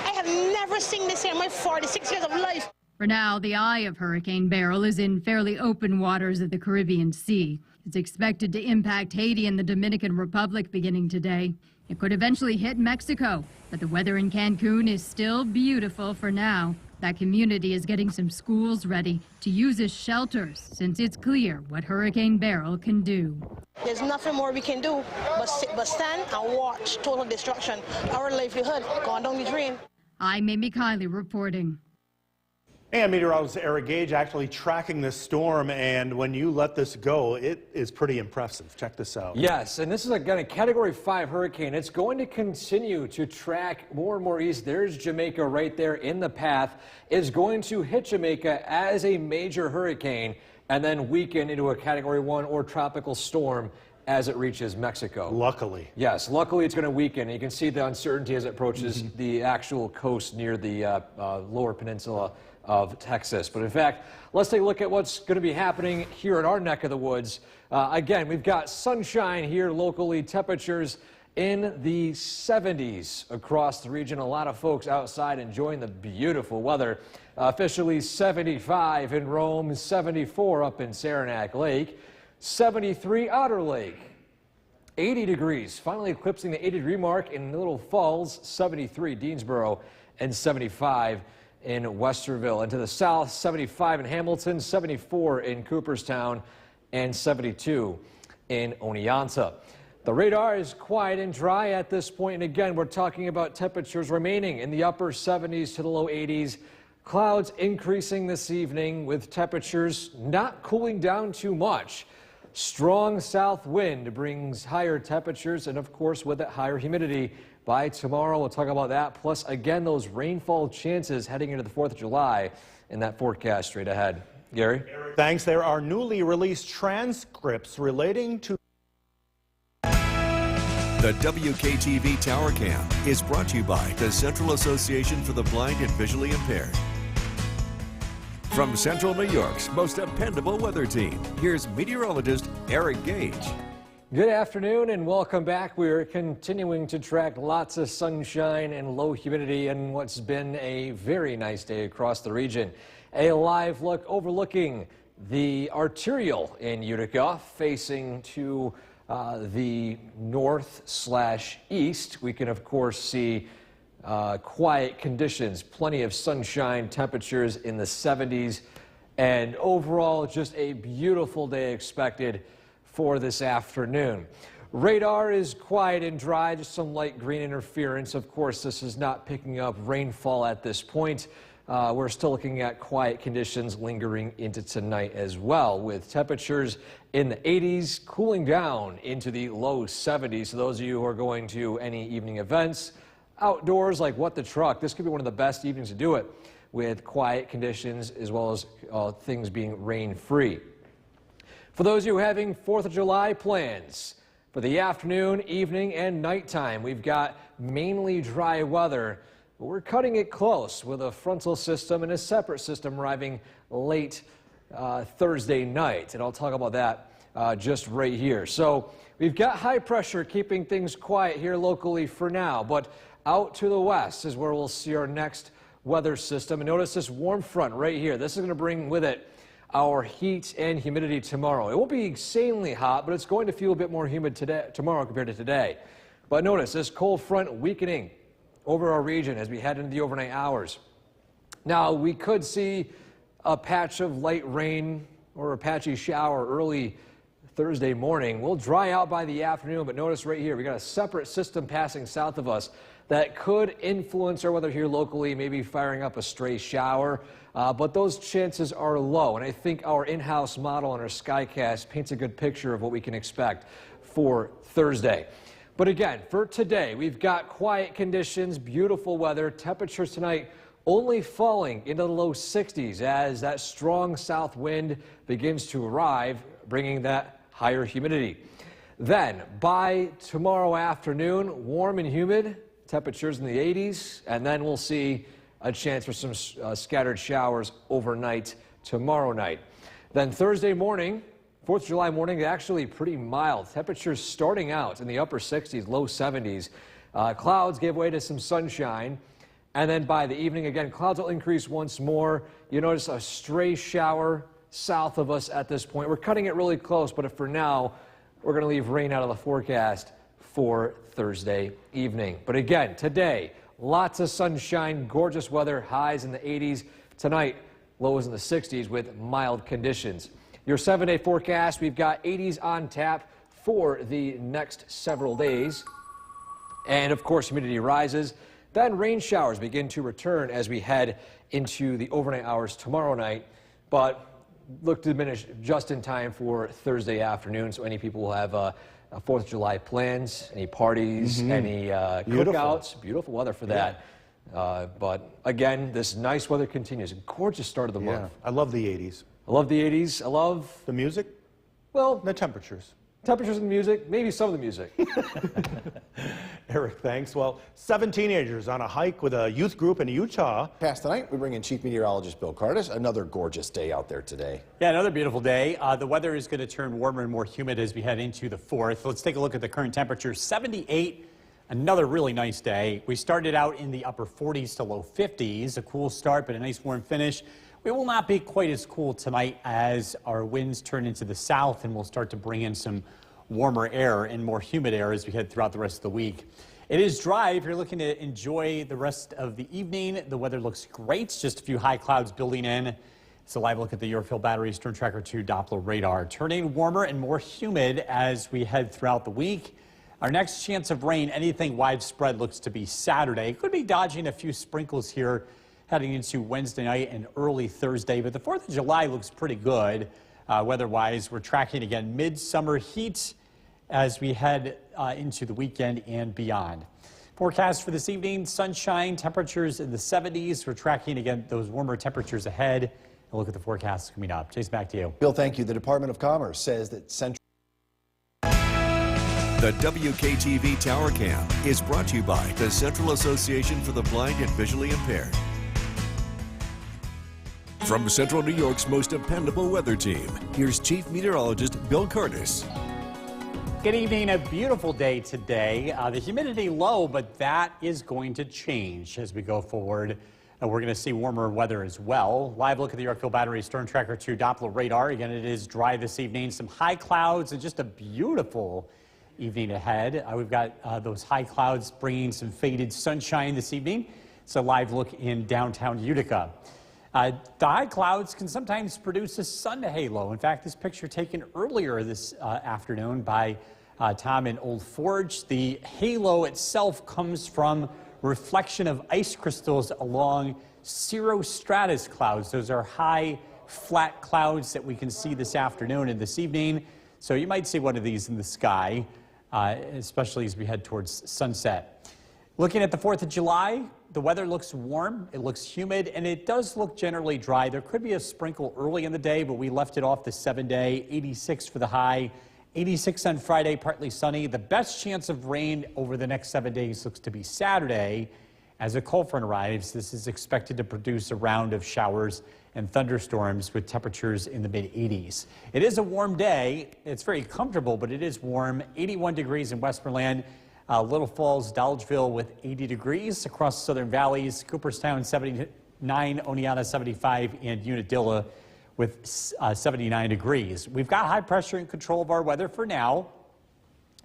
I have never seen this in my 46 years of life. For now, the eye of Hurricane Beryl is in fairly open waters of the Caribbean Sea. It's expected to impact Haiti and the Dominican Republic beginning today. It could eventually hit Mexico, but the weather in Cancun is still beautiful for now. That community is getting some schools ready to use as shelters, since it's clear what Hurricane Beryl can do. There's nothing more we can do but stand and watch total destruction. Our livelihood gone down the drain. I'm Amy Kiley reporting. And meteorologist Eric Gage actually tracking this storm, and when you let this go, it is pretty impressive. Check this out. Yes, and this is again a Category 5 hurricane. It's going to continue to track more and more east. There's Jamaica right there in the path. It's going to hit Jamaica as a major hurricane and then weaken into a Category 1 or tropical storm as it reaches Mexico. Luckily. Yes, luckily it's going to weaken. You can see the uncertainty as it approaches the actual coast near the lower peninsula of Texas. But in fact, let's take a look at what's going to be happening here in our neck of the woods. Again, we've got sunshine here locally, temperatures in the 70s across the region. A lot of folks outside enjoying the beautiful weather. Officially 75 in Rome, 74 up in Saranac Lake, 73 Otter Lake, 80 degrees, finally eclipsing the 80-degree mark in Little Falls, 73 Deansboro, and 75 in Westerville. And to the south, 75 in Hamilton, 74 in Cooperstown, and 72 in Oneonta. The radar is quiet and dry at this point, and again, we're talking about temperatures remaining in the upper 70s to the low 80s. Clouds increasing this evening with temperatures not cooling down too much. Strong south wind brings higher temperatures, and of course, with it, higher humidity. By tomorrow, we'll talk about that. Plus, again, those rainfall chances heading into the 4th of July in that forecast straight ahead. Gary? Thanks. There are newly released transcripts relating to The WKTV Tower Cam is brought to you by the Central Association for the Blind and Visually Impaired. From Central New York's most dependable weather team, here's meteorologist Eric Gage. Good afternoon and welcome back. We're continuing to track lots of sunshine and low humidity in what's been a very nice day across the region. A live look overlooking the arterial in Utica facing to the north/east. We can of course see quiet conditions, plenty of sunshine, temperatures in the 70s And overall, just a beautiful day expected for this afternoon. Radar is quiet and dry, just some light green interference. Of course, this is not picking up rainfall at this point. We're still looking at quiet conditions lingering into tonight as well, with temperatures in the 80s, cooling down into the low 70s. So those of you who are going to any evening events, outdoors like What the Truck, this could be one of the best evenings to do it, with quiet conditions as well as things being rain-free. For those of you having 4th of July plans, for the afternoon, evening, and nighttime, we've got mainly dry weather. But we're cutting it close with a frontal system and a separate system arriving late Thursday night. And I'll talk about that just right here. So we've got high pressure keeping things quiet here locally for now. But out to the west is where we'll see our next weather system. And notice this warm front right here. This is going to bring with it our heat and humidity tomorrow. It won't be insanely hot, but it's going to feel a bit more humid tomorrow compared to today. But notice this cold front weakening over our region as we head into the overnight hours. Now, we could see a patch of light rain or a patchy shower early Thursday morning. We'll dry out by the afternoon, but notice right here, we got a separate system passing south of us that could influence our weather here locally, maybe firing up a stray shower, but those chances are low. And I think our in-house model on our Skycast paints a good picture of what we can expect for Thursday. But again, for today, we've got quiet conditions, beautiful weather, temperatures tonight only falling into the low 60s as that strong south wind begins to arrive, bringing that higher humidity. Then by tomorrow afternoon, warm and humid, temperatures in the 80s, and then we'll see a chance for some scattered showers overnight tomorrow night. Then Thursday morning, 4th of July morning, actually pretty mild. Temperatures starting out in the upper 60s, low 70s. Clouds gave way to some sunshine. And then by the evening, again, clouds will increase once more. You notice a stray shower south of us at this point. We're cutting it really close, but for now, we're going to leave rain out of the forecast for Thursday evening. But again, today, lots of sunshine, gorgeous weather, highs in the 80s. Tonight, lows in the 60s with mild conditions. Your 7-day forecast, we've got 80s on tap for the next several days. And of course, humidity rises. Then rain showers begin to return as we head into the overnight hours tomorrow night, but look to diminish just in time for Thursday afternoon. So any people who have 4th of July plans, any parties, any cookouts, beautiful weather for that. But again, this nice weather continues. A gorgeous start of the month. I love the 80s. I love the 80s. I love the music. Well, the temperatures. Temperatures and music, maybe some of the music. Eric, thanks. Well, 7 teenagers on a hike with a youth group in Utah. Past tonight, we bring in Chief Meteorologist Bill Curtis. Another gorgeous day out there today. Yeah, another beautiful day. The weather is going to turn warmer and more humid as we head into the 4th. Let's take a look at the current temperature. 78, another really nice day. We started out in the upper 40s to low 50s. A cool start, but a nice warm finish. We will not be quite as cool tonight as our winds turn into the south, and we'll start to bring in some warmer air and more humid air as we head throughout the rest of the week. It is dry. If you're looking to enjoy the rest of the evening, the weather looks great. Just a few high clouds building in. It's a live look at the Yorkville Battery Storm Tracker 2 Doppler radar. Turning warmer and more humid as we head throughout the week. Our next chance of rain, anything widespread, looks to be Saturday. Could be dodging a few sprinkles here heading into Wednesday night and early Thursday, but the 4th of July looks pretty good weather-wise. We're tracking, again, midsummer heat as we head into the weekend and beyond. Forecast for this evening, sunshine, temperatures in the 70s. We're tracking, again, those warmer temperatures ahead. A look at the forecast coming up. Jason, back to you. Bill, thank you. The Department of Commerce says that Central... The WKTV Tower Cam is brought to you by the Central Association for the Blind and Visually Impaired. From Central New York's most dependable weather team, here's Chief Meteorologist Bill Curtis. Good evening. A beautiful day today. The humidity low, but that is going to change as we go forward. We're going to see warmer weather as well. Live look at the Yorkville Battery Storm Tracker 2 Doppler radar. Again, it is dry this evening. Some high clouds and just a beautiful evening ahead. We've got those high clouds bringing some faded sunshine this evening. It's a live look in downtown Utica. The high clouds can sometimes produce a sun halo. In fact, this picture taken earlier this afternoon by Tom in Old Forge. The halo itself comes from reflection of ice crystals along cirrostratus clouds. Those are high, flat clouds that we can see this afternoon and this evening. So you might see one of these in the sky, especially as we head towards sunset. Looking at the 4th of July, the weather looks warm, it looks humid, and it does look generally dry. There could be a sprinkle early in the day, but we left it off the 7-day, 86 for the high, 86 on Friday, partly sunny. The best chance of rain over the next 7 days looks to be Saturday. As a cold front arrives, this is expected to produce a round of showers and thunderstorms with temperatures in the mid-80s. It is a warm day. It's very comfortable, but it is warm. 81 degrees in Westmoreland. Little Falls, Dolgeville with 80 degrees across southern valleys. Cooperstown 79, Oneonta 75, and Unadilla with 79 degrees. We've got high pressure in control of our weather for now.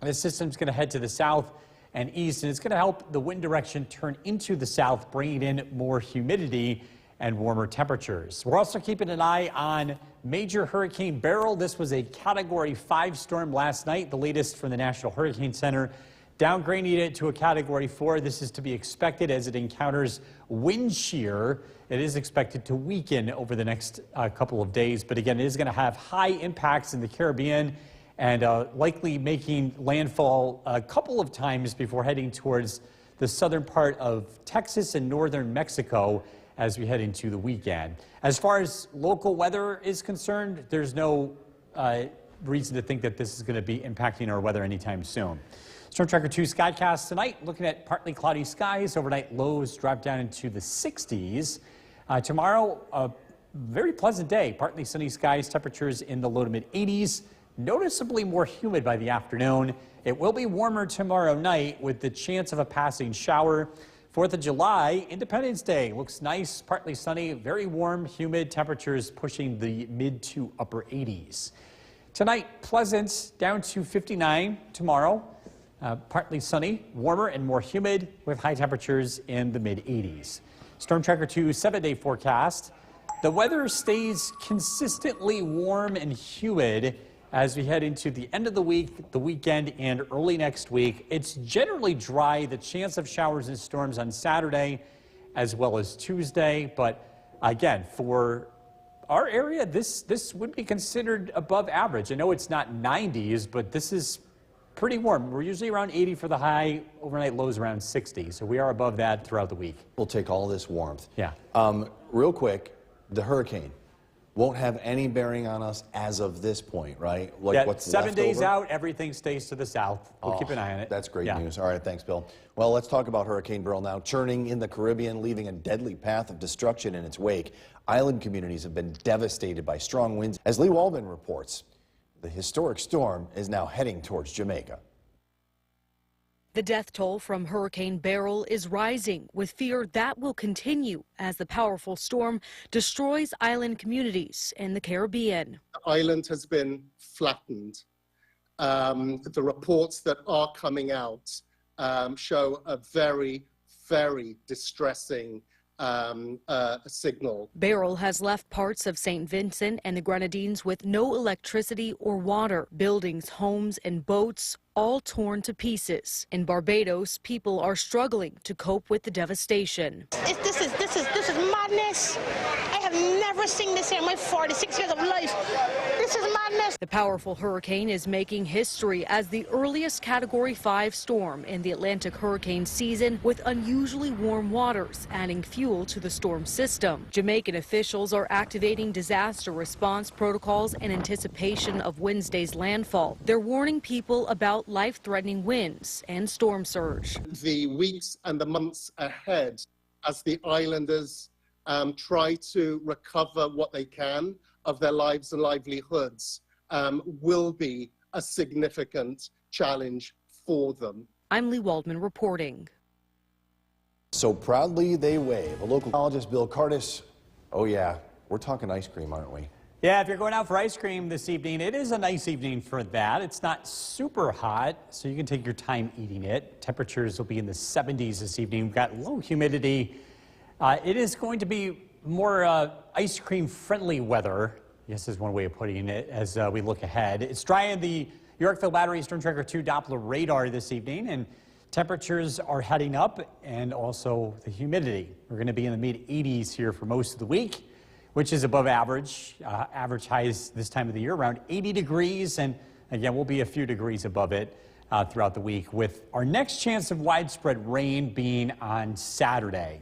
This system's going to head to the south and east, and it's going to help the wind direction turn into the south, bringing in more humidity and warmer temperatures. We're also keeping an eye on Major Hurricane Beryl. This was a Category 5 storm last night, the latest from the National Hurricane Center. Downgrading it to a Category 4. This is to be expected as it encounters wind shear. It is expected to weaken over the next couple of days, but again, it is going to have high impacts in the Caribbean and likely making landfall a couple of times before heading towards the southern part of Texas and northern Mexico as we head into the weekend. As far as local weather is concerned, there's no reason to think that this is going to be impacting our weather anytime soon. Storm Tracker 2 Skycast tonight, looking at partly cloudy skies. Overnight lows drop down into the 60s. Tomorrow, a very pleasant day. Partly sunny skies, temperatures in the low to mid 80s. Noticeably more humid by the afternoon. It will be warmer tomorrow night with the chance of a passing shower. 4th of July, Independence Day. Looks nice, partly sunny, very warm, humid, temperatures pushing the mid to upper 80s. Tonight, pleasant, down to 59 tomorrow. Partly sunny, warmer and more humid with high temperatures in the mid-80s. Storm Tracker 2 7-day forecast. The weather stays consistently warm and humid as we head into the end of the week, the weekend, and early next week. It's generally dry. The chance of showers and storms on Saturday as well as Tuesday. But again, for our area, this would be considered above average. I know it's not 90s, but this is pretty warm. We're usually around 80 for the high, overnight lows around 60. So we are above that throughout the week. We'll take all this warmth. Yeah. Real quick, the hurricane won't have any bearing on us as of this point, right? Like yeah, what's 7 left days over? out, everything stays to the south. We'll keep an eye on it. That's great Yeah. news. All right, thanks, Bill. Well, let's talk about Hurricane Beryl now. Churning in the Caribbean, leaving a deadly path of destruction in its wake. Island communities have been devastated by strong winds. As Lee Waldman reports, the historic storm is now heading towards Jamaica. The death toll from Hurricane Beryl is rising, with fear that will continue as the powerful storm destroys island communities in the Caribbean. The island has been flattened. The reports that are coming out show a very, very distressing signal. Beryl has left parts of St. Vincent and the Grenadines with no electricity or water. Buildings, homes, and boats all torn to pieces. In Barbados, people are struggling to cope with the devastation. This is madness. I have never seen this in my 46 years of life. This is madness. The powerful hurricane is making history as the earliest Category 5 storm in the Atlantic hurricane season, with unusually warm waters adding fuel to the storm system. Jamaican officials are activating disaster response protocols in anticipation of Wednesday's landfall. They're warning people about life-threatening winds and storm surge. The weeks and the months ahead, as the islanders try to recover what they can of their lives and livelihoods, will be a significant challenge for them. I'm Lee Waldman reporting. So proudly they wave. A local ecologist, Bill Curtis. Oh yeah, we're talking ice cream, aren't we? Yeah, if you're going out for ice cream this evening, it is a nice evening for that. It's not super hot, so you can take your time eating it. Temperatures will be in the 70s this evening. We've got low humidity. It is going to be more ice cream friendly weather, I guess is one way of putting it, as we look ahead. It's dry in the Yorkville Battery Storm Tracker 2 Doppler radar this evening, and temperatures are heading up, and also the humidity. We're going to be in the mid-80s here for most of the week, which is above average. Average highs this time of the year around 80 degrees, and again, we'll be a few degrees above it throughout the week, with our next chance of widespread rain being on Saturday.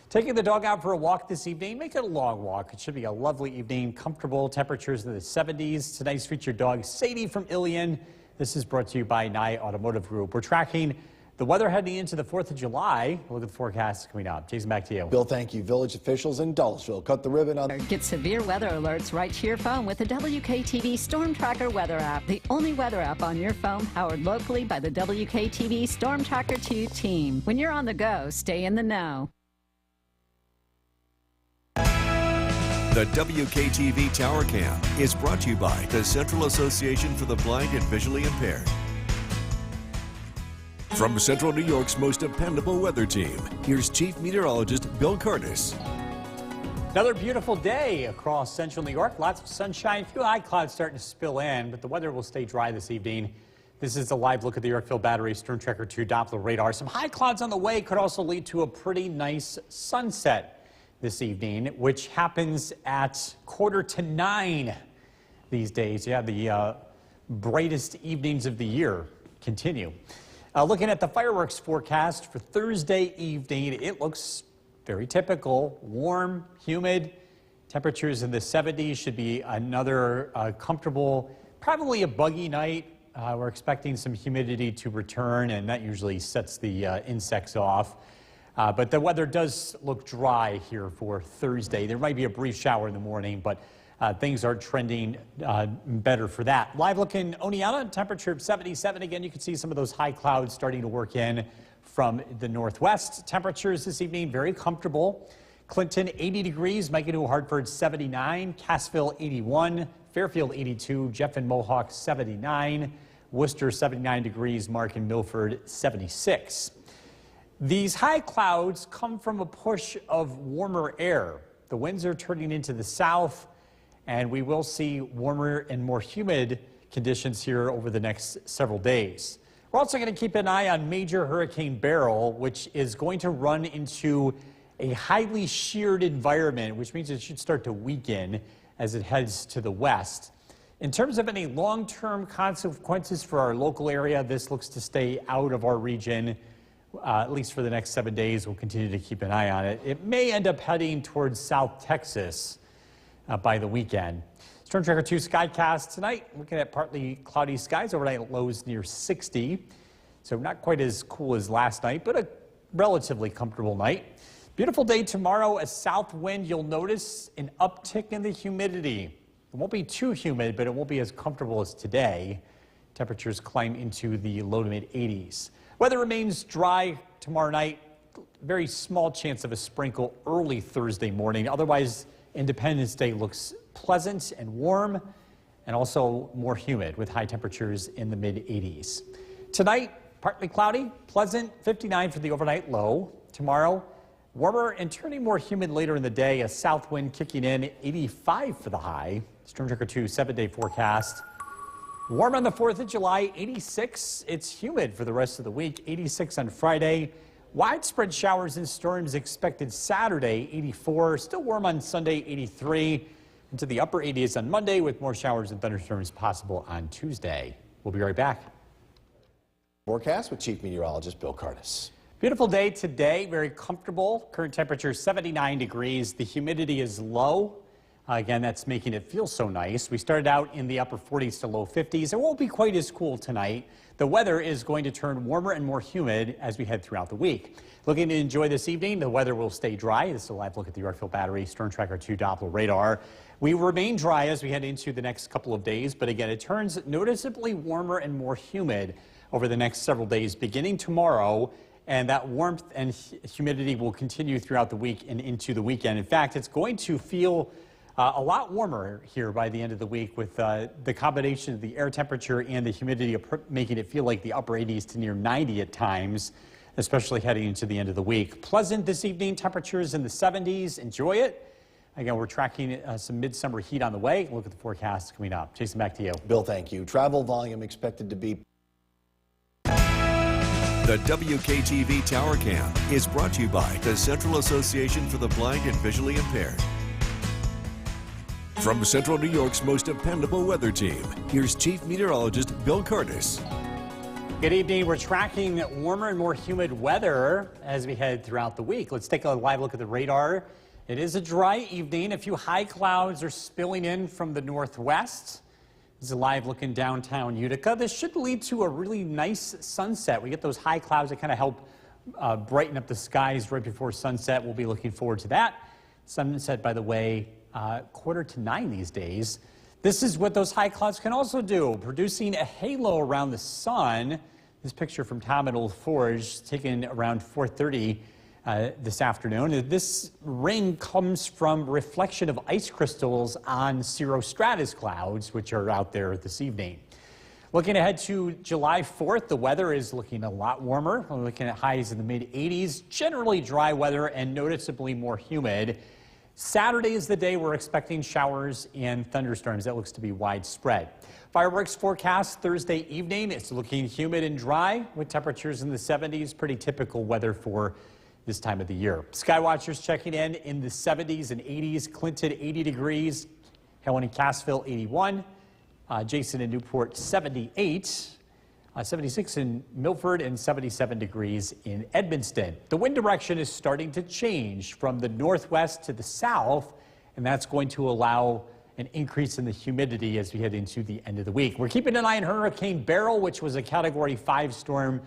Taking the dog out for a walk this evening, make it a long walk. It should be a lovely evening, comfortable temperatures in the 70s. Tonight's featured dog, Sadie from Ilion. This is brought to you by Nye Automotive Group. We're tracking the weather heading into the 4th of July. Look at the forecast coming up. Jason, back to you. Bill, thank you. Village officials in Dulles cut the ribbon on... Get severe weather alerts right to your phone with the WKTV Storm Tracker weather app, the only weather app on your phone powered locally by the WKTV Storm Tracker 2 team. When you're on the go, stay in the know. The WKTV Tower Cam is brought to you by the Central Association for the Blind and Visually Impaired. From Central New York's most dependable weather team, here's Chief Meteorologist Bill Curtis. Another beautiful day across central New York. Lots of sunshine, a few high clouds starting to spill in, but the weather will stay dry this evening. This is a live look at the Yorkville Battery Storm Tracker 2 Doppler radar. Some high clouds on the way could also lead to a pretty nice sunset this evening, which happens at 8:45 these days. Yeah, the brightest evenings of the year continue. Looking at the fireworks forecast for Thursday evening, it looks very typical. Warm, humid, temperatures in the 70s. Should be another comfortable, probably a buggy night. We're expecting some humidity to return, and that usually sets the insects off. But the weather does look dry here for Thursday. There might be a brief shower in the morning, but things are trending better for that. Live look in Oneonta, temperature of 77. Again, you can see some of those high clouds starting to work in from the northwest. Temperatures this evening, very comfortable. Clinton, 80 degrees. Micanoo, Hartford, 79. Cassville, 81. Fairfield, 82. Jeff and Mohawk, 79. Worcester, 79 degrees. Mark and Milford, 76. These high clouds come from a push of warmer air. The winds are turning into the south, and we will see warmer and more humid conditions here over the next several days. We're also going to keep an eye on Major Hurricane Beryl, which is going to run into a highly sheared environment, which means it should start to weaken as it heads to the west. In terms of any long-term consequences for our local area, this looks to stay out of our region. At least for the next 7 days. We'll continue to keep an eye on it. It may end up heading towards South Texas by the weekend. Storm Tracker 2 Skycast tonight. Looking at partly cloudy skies, overnight lows near 60. So not quite as cool as last night, but a relatively comfortable night. Beautiful day tomorrow. A south wind. You'll notice an uptick in the humidity. It won't be too humid, but it won't be as comfortable as today. Temperatures climb into the low to mid 80s. Weather remains dry tomorrow night. Very small chance of a sprinkle early Thursday morning. Otherwise, Independence Day looks pleasant and warm, and also more humid with high temperatures in the mid-80s. Tonight, partly cloudy, pleasant, 59 for the overnight low. Tomorrow, warmer and turning more humid later in the day. A south wind kicking in, 85 for the high. Storm Tracker 2 7-day forecast. Warm on the 4th of July, 86. It's humid for the rest of the week, 86 on Friday. Widespread showers and storms expected Saturday, 84. Still warm on Sunday, 83. Into the upper 80s on Monday with more showers and thunderstorms possible on Tuesday. We'll be right back. Forecast with Chief Meteorologist Bill Curtis. Beautiful day today, very comfortable. Current temperature 79 degrees. The humidity is low. Again, that's making it feel so nice. We started out in the upper 40s to low 50s. It won't be quite as cool tonight. The weather is going to turn warmer and more humid as we head throughout the week. Looking to enjoy this evening, the weather will stay dry. This is a live look at the Yorkville Battery Storm Tracker 2 Doppler radar. We remain dry as we head into the next couple of days, but again, it turns noticeably warmer and more humid over the next several days, beginning tomorrow. And that warmth and humidity will continue throughout the week and into the weekend. In fact, it's going to feel a lot warmer here by the end of the week with the combination of the air temperature and the humidity making it feel like the upper 80s to near 90 at times, especially heading into the end of the week. Pleasant this evening, temperatures in the 70s. Enjoy it. Again, we're tracking some midsummer heat on the way. Look at the forecast coming up. Jason, back to you. Bill, thank you. Travel volume expected to be. The WKTV Tower Cam is brought to you by the Central Association for the Blind and Visually Impaired. From Central New York's most dependable weather team, here's Chief Meteorologist Bill Curtis. Good evening. We're tracking warmer and more humid weather as we head throughout the week. Let's take a live look at the radar. It is a dry evening. A few high clouds are spilling in from the northwest. This is a live look in downtown Utica. This should lead to a really nice sunset. We get those high clouds that kind of help brighten up the skies right before sunset. We'll be looking forward to that. Sunset, by the way, 8:45 these days. This is what those high clouds can also do, producing a halo around the sun. This picture from Tom at Old Forge, taken around 4:30 this afternoon. This ring comes from reflection of ice crystals on cirrostratus clouds, which are out there this evening. Looking ahead to July 4th, the weather is looking a lot warmer. We're looking at highs in the mid-80s, generally dry weather and noticeably more humid. Saturday is the day we're expecting showers and thunderstorms. That looks to be widespread. Fireworks forecast Thursday evening. It's looking humid and dry with temperatures in the 70s. Pretty typical weather for this time of the year. Skywatchers checking in the 70s and 80s. Clinton 80 degrees. Helen and Cassville 81. Jason in Newport 78. 76 in Milford and 77 degrees in Edmonston. The wind direction is starting to change from the northwest to the south, and that's going to allow an increase in the humidity as we head into the end of the week. We're keeping an eye on Hurricane Beryl, which was a Category 5 storm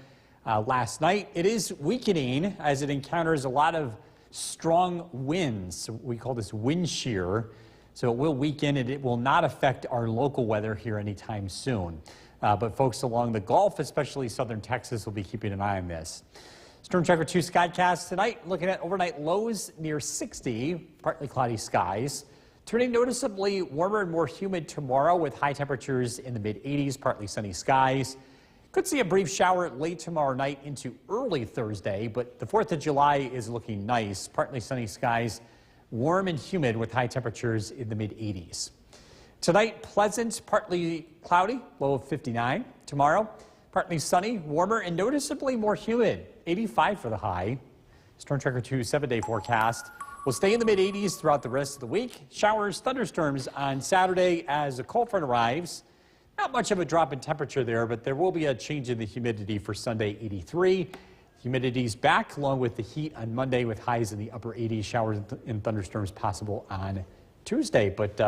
last night. It is weakening as it encounters a lot of strong winds. We call this wind shear. So it will weaken and it will not affect our local weather here anytime soon. But folks along the Gulf, especially southern Texas, will be keeping an eye on this. Storm Tracker 2 Skycast tonight, looking at overnight lows near 60, partly cloudy skies. Turning noticeably warmer and more humid tomorrow with high temperatures in the mid-80s, partly sunny skies. Could see a brief shower late tomorrow night into early Thursday, but the 4th of July is looking nice. Partly sunny skies, warm and humid with high temperatures in the mid-80s. Tonight, pleasant, partly cloudy, low of 59. Tomorrow, partly sunny, warmer and noticeably more humid, 85 for the high. Storm Tracker 2 7-day forecast will stay in the mid-80s throughout the rest of the week. Showers, thunderstorms on Saturday as the cold front arrives. Not much of a drop in temperature there, but there will be a change in the humidity for Sunday, 83. Humidity's back along with the heat on Monday with highs in the upper 80s, showers and thunderstorms possible on Tuesday. But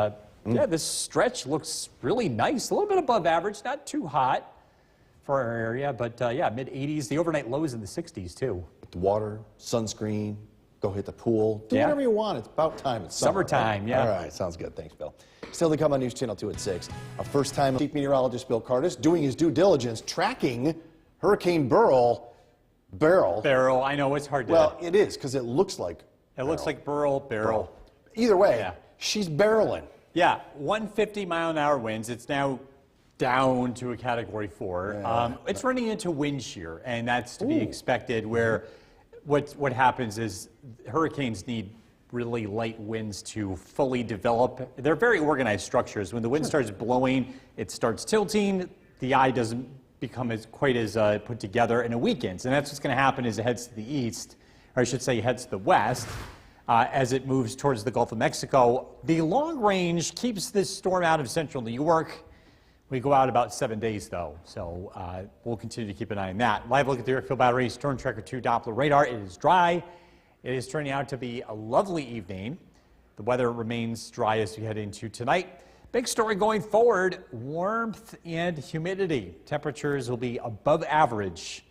yeah, this stretch looks really nice, a little bit above average, not too hot for our area, but yeah, mid-80s. The overnight lows in the 60s too. The water, sunscreen, go hit the pool, do whatever you want. It's about time. It's summertime, right? yeah. All right, sounds good. Thanks, Bill. Still to come on News Channel 2 at 6. Our first time Chief Meteorologist Bill Curtis doing his due diligence, tracking Hurricane Beryl. Beryl, I know it's hard to. Well, it is because it looks like. It looks like Beryl. Either way, yeah. She's barreling. Yeah, 150-mile-an-hour winds. It's now down to a Category 4. Yeah. It's running into wind shear, and that's to be expected. Where what happens is hurricanes need really light winds to fully develop. They're very organized structures. When the wind starts blowing, it starts tilting. The eye doesn't become quite as put together, and it weakens. And that's what's going to happen as it heads to the east, or I should say heads to the west, as it moves towards the Gulf of Mexico. The long range keeps this storm out of central New York. We go out about 7 days, though, so we'll continue to keep an eye on that. Live look at the Yorkville Battery Storm Tracker 2 Doppler radar. It is dry. It is turning out to be a lovely evening. The weather remains dry as we head into tonight. Big story going forward, warmth and humidity. Temperatures will be above average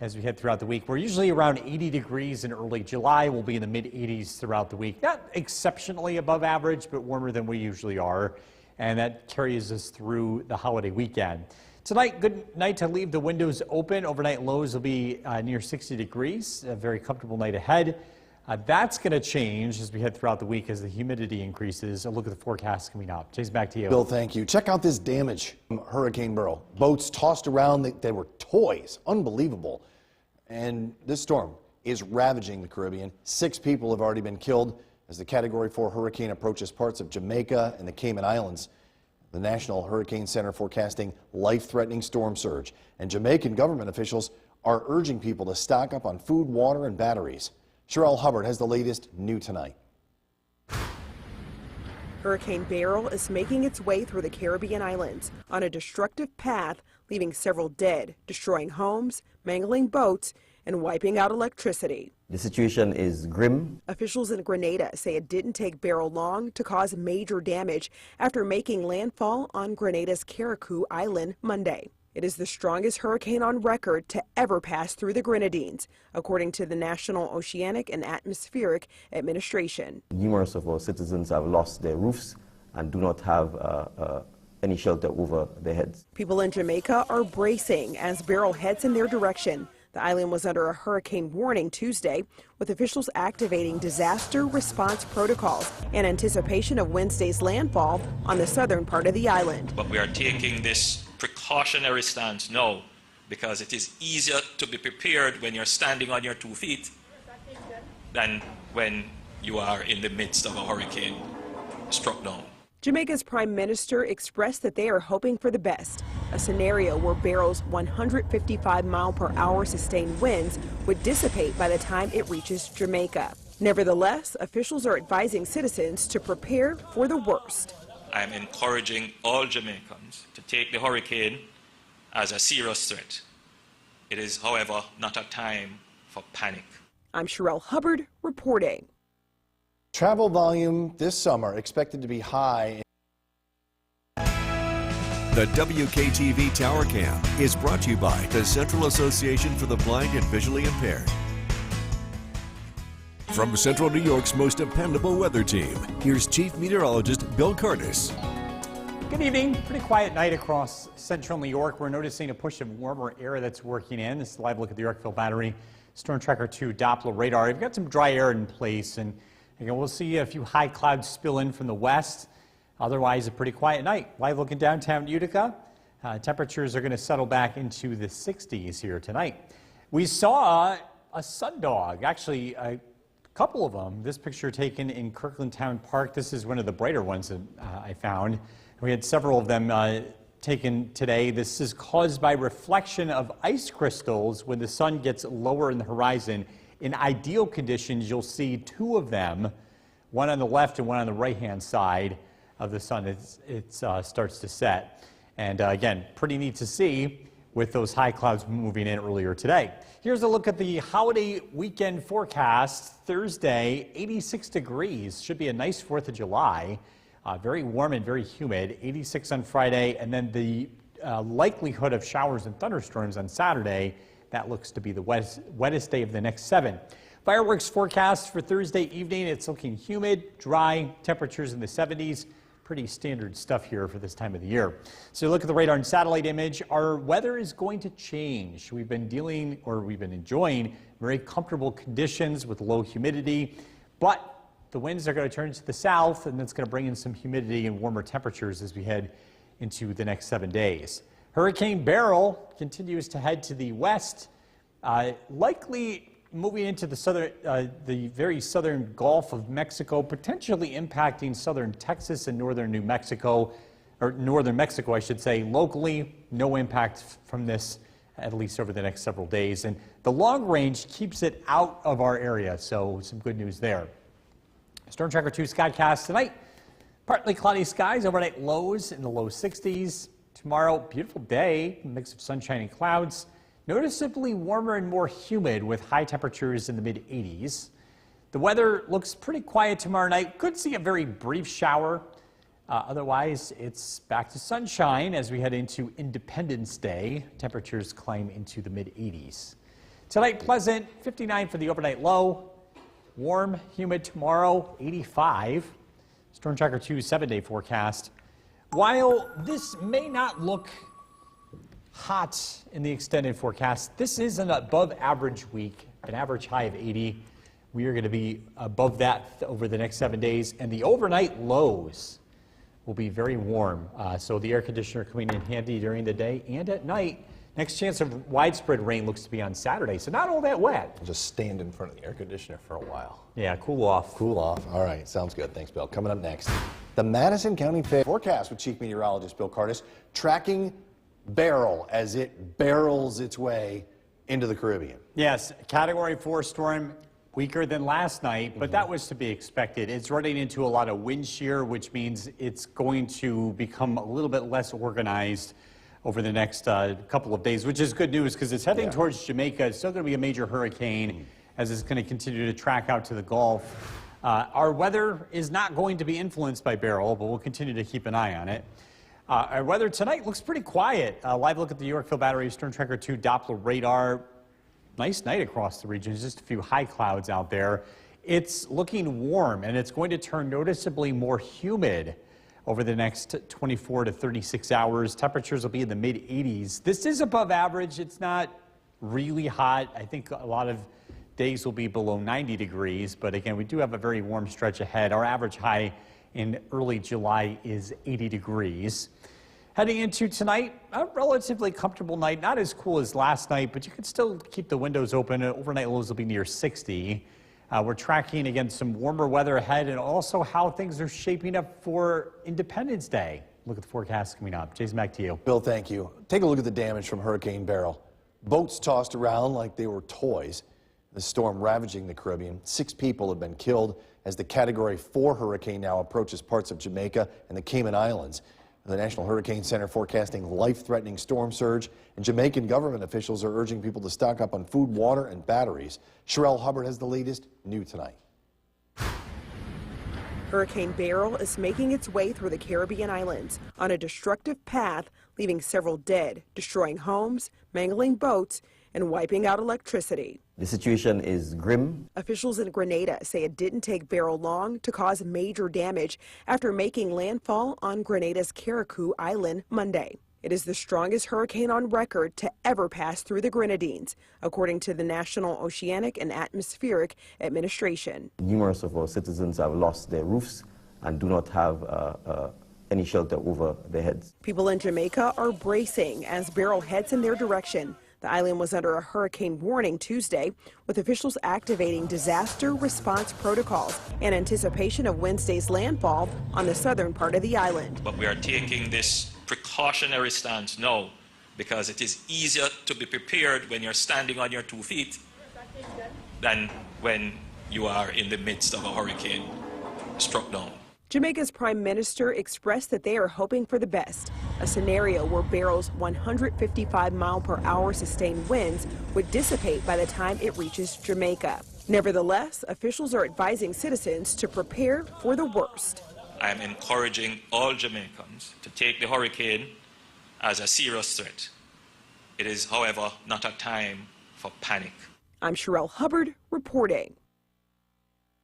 as we head throughout the week. We're usually around 80 degrees in early July. We'll be in the mid-80s throughout the week. Not exceptionally above average, but warmer than we usually are. And that carries us through the holiday weekend. Tonight, good night to leave the windows open. Overnight lows will be near 60 degrees. A very comfortable night ahead. That's going to change as we head throughout the week as the humidity increases. A look at the forecast coming up. Jason, back to you. Bill, thank you. Check out this damage from Hurricane Beryl. Boats tossed around. They were toys. Unbelievable. And this storm is ravaging the Caribbean. 6 people have already been killed. As the Category 4 hurricane approaches parts of Jamaica and the Cayman Islands, the National Hurricane Center forecasting life-threatening storm surge, and Jamaican government officials are urging people to stock up on food, water, and batteries. Sherelle Hubbard has the latest new tonight. Hurricane Beryl is making its way through the Caribbean islands on a destructive path, leaving several dead, destroying homes, mangling boats, and wiping out electricity. The situation is grim. Officials in Grenada say it didn't take Beryl long to cause major damage after making landfall on Grenada's Carriacou Island Monday. It is the strongest hurricane on record to ever pass through the Grenadines, according to the National Oceanic and Atmospheric Administration. Numerous of our citizens have lost their roofs and do not have any shelter over their heads. People in Jamaica are bracing as Beryl heads in their direction. The island was under a hurricane warning Tuesday, with officials activating disaster response protocols in anticipation of Wednesday's landfall on the southern part of the island. But we are taking this precautionary stance now because it is easier to be prepared when you're standing on your 2 feet than when you are in the midst of a hurricane struck down. Jamaica's prime minister expressed that they are hoping for the best, a scenario where Beryl's 155-mile-per-hour sustained winds would dissipate by the time it reaches Jamaica. Nevertheless, officials are advising citizens to prepare for the worst. I am encouraging all Jamaicans to take the hurricane as a serious threat. It is, however, not a time for panic. I'm Sherelle Hubbard reporting. Travel volume this summer expected to be high. The WKTV Tower Cam is brought to you by the Central Association for the Blind and Visually Impaired. From Central New York's most dependable weather team, here's Chief Meteorologist Bill Curtis. Good evening. Pretty quiet night across central New York. We're noticing a push of warmer air that's working in. This is a live look at the Yorkville Battery Storm Tracker 2 Doppler radar. We've got some dry air in place, and again, we'll see a few high clouds spill in from the west. Otherwise, a pretty quiet night. Live look in downtown Utica. Temperatures are going to settle back into the 60s here tonight. We saw a sundog, actually a couple of them. This picture taken in Kirkland Town Park. This is one of the brighter ones that I found. We had several of them taken today. This is caused by reflection of ice crystals when the sun gets lower in the horizon. In ideal conditions, you'll see 2 of them, one on the left and one on the right-hand side of the sun. It starts to set. And again, pretty neat to see with those high clouds moving in earlier today. Here's a look at the holiday weekend forecast. Thursday, 86 degrees. Should be a nice 4th of July. Very warm and very humid. 86 on Friday, and then the likelihood of showers and thunderstorms on Saturday. That looks to be the wettest day of the next 7. Fireworks forecast for Thursday evening. It's looking humid, dry, temperatures in the 70s. Pretty standard stuff here for this time of the year. So look at the radar and satellite image. Our weather is going to change. We've been enjoying very comfortable conditions with low humidity, but the winds are going to turn to the south, and that's going to bring in some humidity and warmer temperatures as we head into the next 7 days. Hurricane Beryl continues to head to the west, likely moving into the very southern Gulf of Mexico, potentially impacting southern Texas and northern New Mexico, or northern Mexico, I should say. Locally, no impact from this, at least over the next several days. And the long range keeps it out of our area, so some good news there. Storm Tracker 2 Skycast tonight. Partly cloudy skies, overnight lows in the low 60s. Tomorrow, beautiful day, a mix of sunshine and clouds. Noticeably warmer and more humid with high temperatures in the mid-80s. The weather looks pretty quiet tomorrow night. Could see a very brief shower. Otherwise, it's back to sunshine as we head into Independence Day. Temperatures climb into the mid-80s. Tonight, pleasant, 59 for the overnight low. Warm, humid tomorrow, 85. Storm Tracker 2 7-day forecast. While this may not look hot in the extended forecast, this is an above average week, an average high of 80. We are going to be above that over the next 7 days, and the overnight lows will be very warm. So the air conditioner coming in handy during the day and at night. Next chance of widespread rain looks to be on Saturday, so not all that wet. I'll just stand in front of the air conditioner for a while. Yeah, cool off. Cool off. All right, sounds good. Thanks, Bill. Coming up next, the Madison County Fair forecast with Chief Meteorologist Bill Curtis, tracking Beryl as it barrels its way into the Caribbean. Yes, Category 4 storm, weaker than last night, but that was to be expected. It's running into a lot of wind shear, which means it's going to become a little bit less organized over the next couple of days, which is good news because it's heading towards Jamaica. It's still going to be a major hurricane as it's going to continue to track out to the Gulf. Our weather is not going to be influenced by Beryl, but we'll continue to keep an eye on it. Our weather tonight looks pretty quiet. Live look at the Yorkville Battery Storm Tracker 2 Doppler radar. Nice night across the region. Just a few high clouds out there. It's looking warm, and it's going to turn noticeably more humid over the next 24 to 36 hours. Temperatures will be in the mid-80s. This is above average. It's not really hot. I think a lot of days will be below 90 degrees, but again, we do have a very warm stretch ahead. Our average high in early July is 80 degrees. Heading into tonight, a relatively comfortable night. Not as cool as last night, but you can still keep the windows open. Overnight lows will be near 60. We're tracking, again, some warmer weather ahead and also how things are shaping up for Independence Day. Look at the forecast coming up. Jason, back to you. Bill, thank you. Take a look at the damage from Hurricane Beryl. Boats tossed around like they were toys. The storm ravaging the Caribbean. 6 people have been killed as the Category 4 hurricane now approaches parts of Jamaica and the Cayman Islands. The National Hurricane Center forecasting life-threatening storm surge, and Jamaican government officials are urging people to stock up on food, water, and batteries. Sherelle Hubbard has the latest, new tonight. Hurricane Beryl is making its way through the Caribbean islands on a destructive path, leaving several dead, destroying homes, mangling boats, and wiping out electricity. The situation is grim. Officials in Grenada say it didn't take Beryl long to cause major damage after making landfall on Grenada's Carriacou Island Monday. It is the strongest hurricane on record to ever pass through the Grenadines, according to the National Oceanic and Atmospheric Administration. Numerous of our citizens have lost their roofs and do not have any shelter over their heads. People in Jamaica are bracing as Beryl heads in their direction. The island was under a hurricane warning Tuesday, with officials activating disaster response protocols in anticipation of Wednesday's landfall on the southern part of the island. But we are taking this precautionary stance now because it is easier to be prepared when you're standing on your 2 feet than when you are in the midst of a hurricane struck down. Jamaica's prime minister expressed that they are hoping for the best, a scenario where Beryl's 155-mile-per-hour sustained winds would dissipate by the time it reaches Jamaica. Nevertheless, officials are advising citizens to prepare for the worst. I am encouraging all Jamaicans to take the hurricane as a serious threat. It is, however, not a time for panic. I'm Sherelle Hubbard reporting.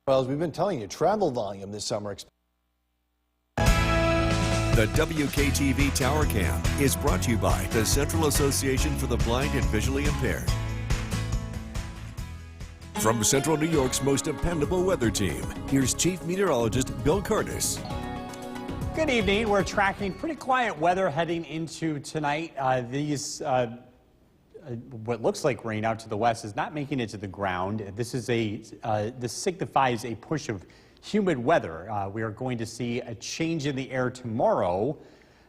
Well, as we've been telling you, travel volume this summer. The WKTV Tower Cam is brought to you by the Central Association for the Blind and Visually Impaired. From Central New York's most dependable weather team, here's Chief Meteorologist Bill Curtis. Good evening. We're tracking pretty quiet weather heading into tonight. What looks like rain out to the west is not making it to the ground. This signifies a push of humid weather. We are going to see a change in the air tomorrow.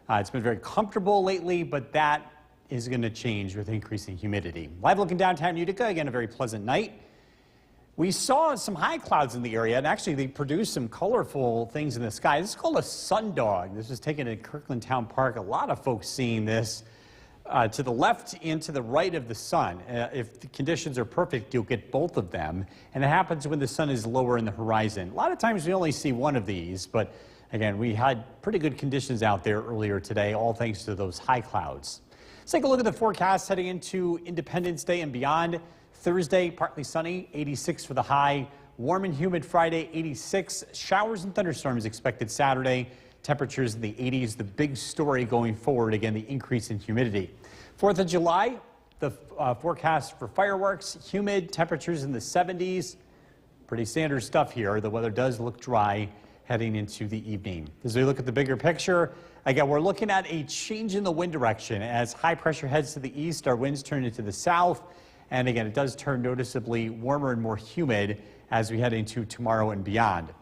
It's been very comfortable lately, but that is going to change with increasing humidity. Live looking downtown Utica, again, a very pleasant night. We saw some high clouds in the area, and actually they produced some colorful things in the sky. This is called a sundog. This was taken at Kirkland Town Park. A lot of folks seeing this. To the left and to the right of the sun. If the conditions are perfect, you'll get both of them. And it happens when the sun is lower in the horizon. A lot of times we only see one of these, but again, we had pretty good conditions out there earlier today, all thanks to those high clouds. Let's take a look at the forecast heading into Independence Day and beyond. Thursday, partly sunny, 86 for the high. Warm and humid Friday, 86. Showers and thunderstorms expected Saturday. Temperatures in the 80s. The big story going forward, again, the increase in humidity. 4th of July, the forecast for fireworks, humid, temperatures in the 70s. Pretty standard stuff here. The weather does look dry heading into the evening. As we look at the bigger picture, again, we're looking at a change in the wind direction. As high pressure heads to the east, our winds turn into the south. And again, it does turn noticeably warmer and more humid as we head into tomorrow and beyond.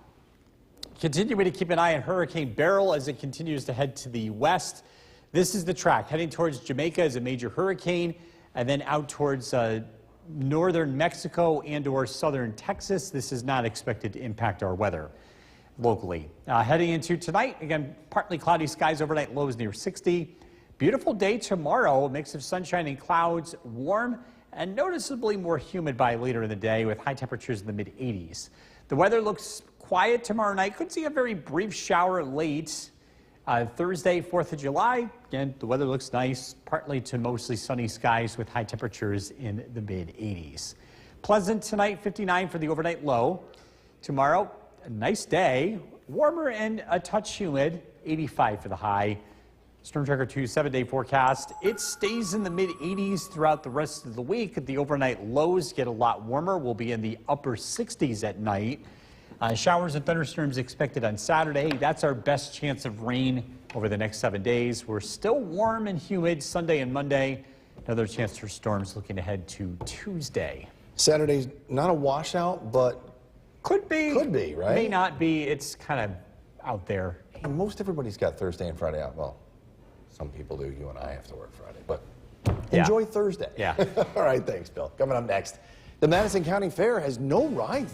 Continuing to keep an eye on Hurricane Beryl as it continues to head to the west. This is the track heading towards Jamaica as a major hurricane and then out towards northern Mexico and or southern Texas. This is not expected to impact our weather locally. Heading into tonight, again, partly cloudy skies overnight, lows near 60. Beautiful day tomorrow, a mix of sunshine and clouds, warm and noticeably more humid by later in the day with high temperatures in the mid 80s. The weather looks quiet tomorrow night. Could see a very brief shower late. Thursday, 4th of July, again, the weather looks nice, partly to mostly sunny skies with high temperatures in the mid 80s. Pleasant tonight, 59 for the overnight low. Tomorrow, a nice day, warmer and a touch humid, 85 for the high. Storm Tracker 2's 7-day forecast. It stays in the mid 80s throughout the rest of the week. The overnight lows get a lot warmer. We'll be in the upper 60s at night. Showers and thunderstorms expected on Saturday. That's our best chance of rain over the next 7 days. We're still warm and humid Sunday and Monday. Another chance for storms looking ahead to Tuesday. Saturday's not a washout, but could be. Could be, right? May not be. It's kind of out there. Hey, most everybody's got Thursday and Friday out. Well, some people do. You and I have to work Friday, but enjoy Thursday. Yeah. All right, thanks, Bill. Coming up next, the Madison County Fair has no rides.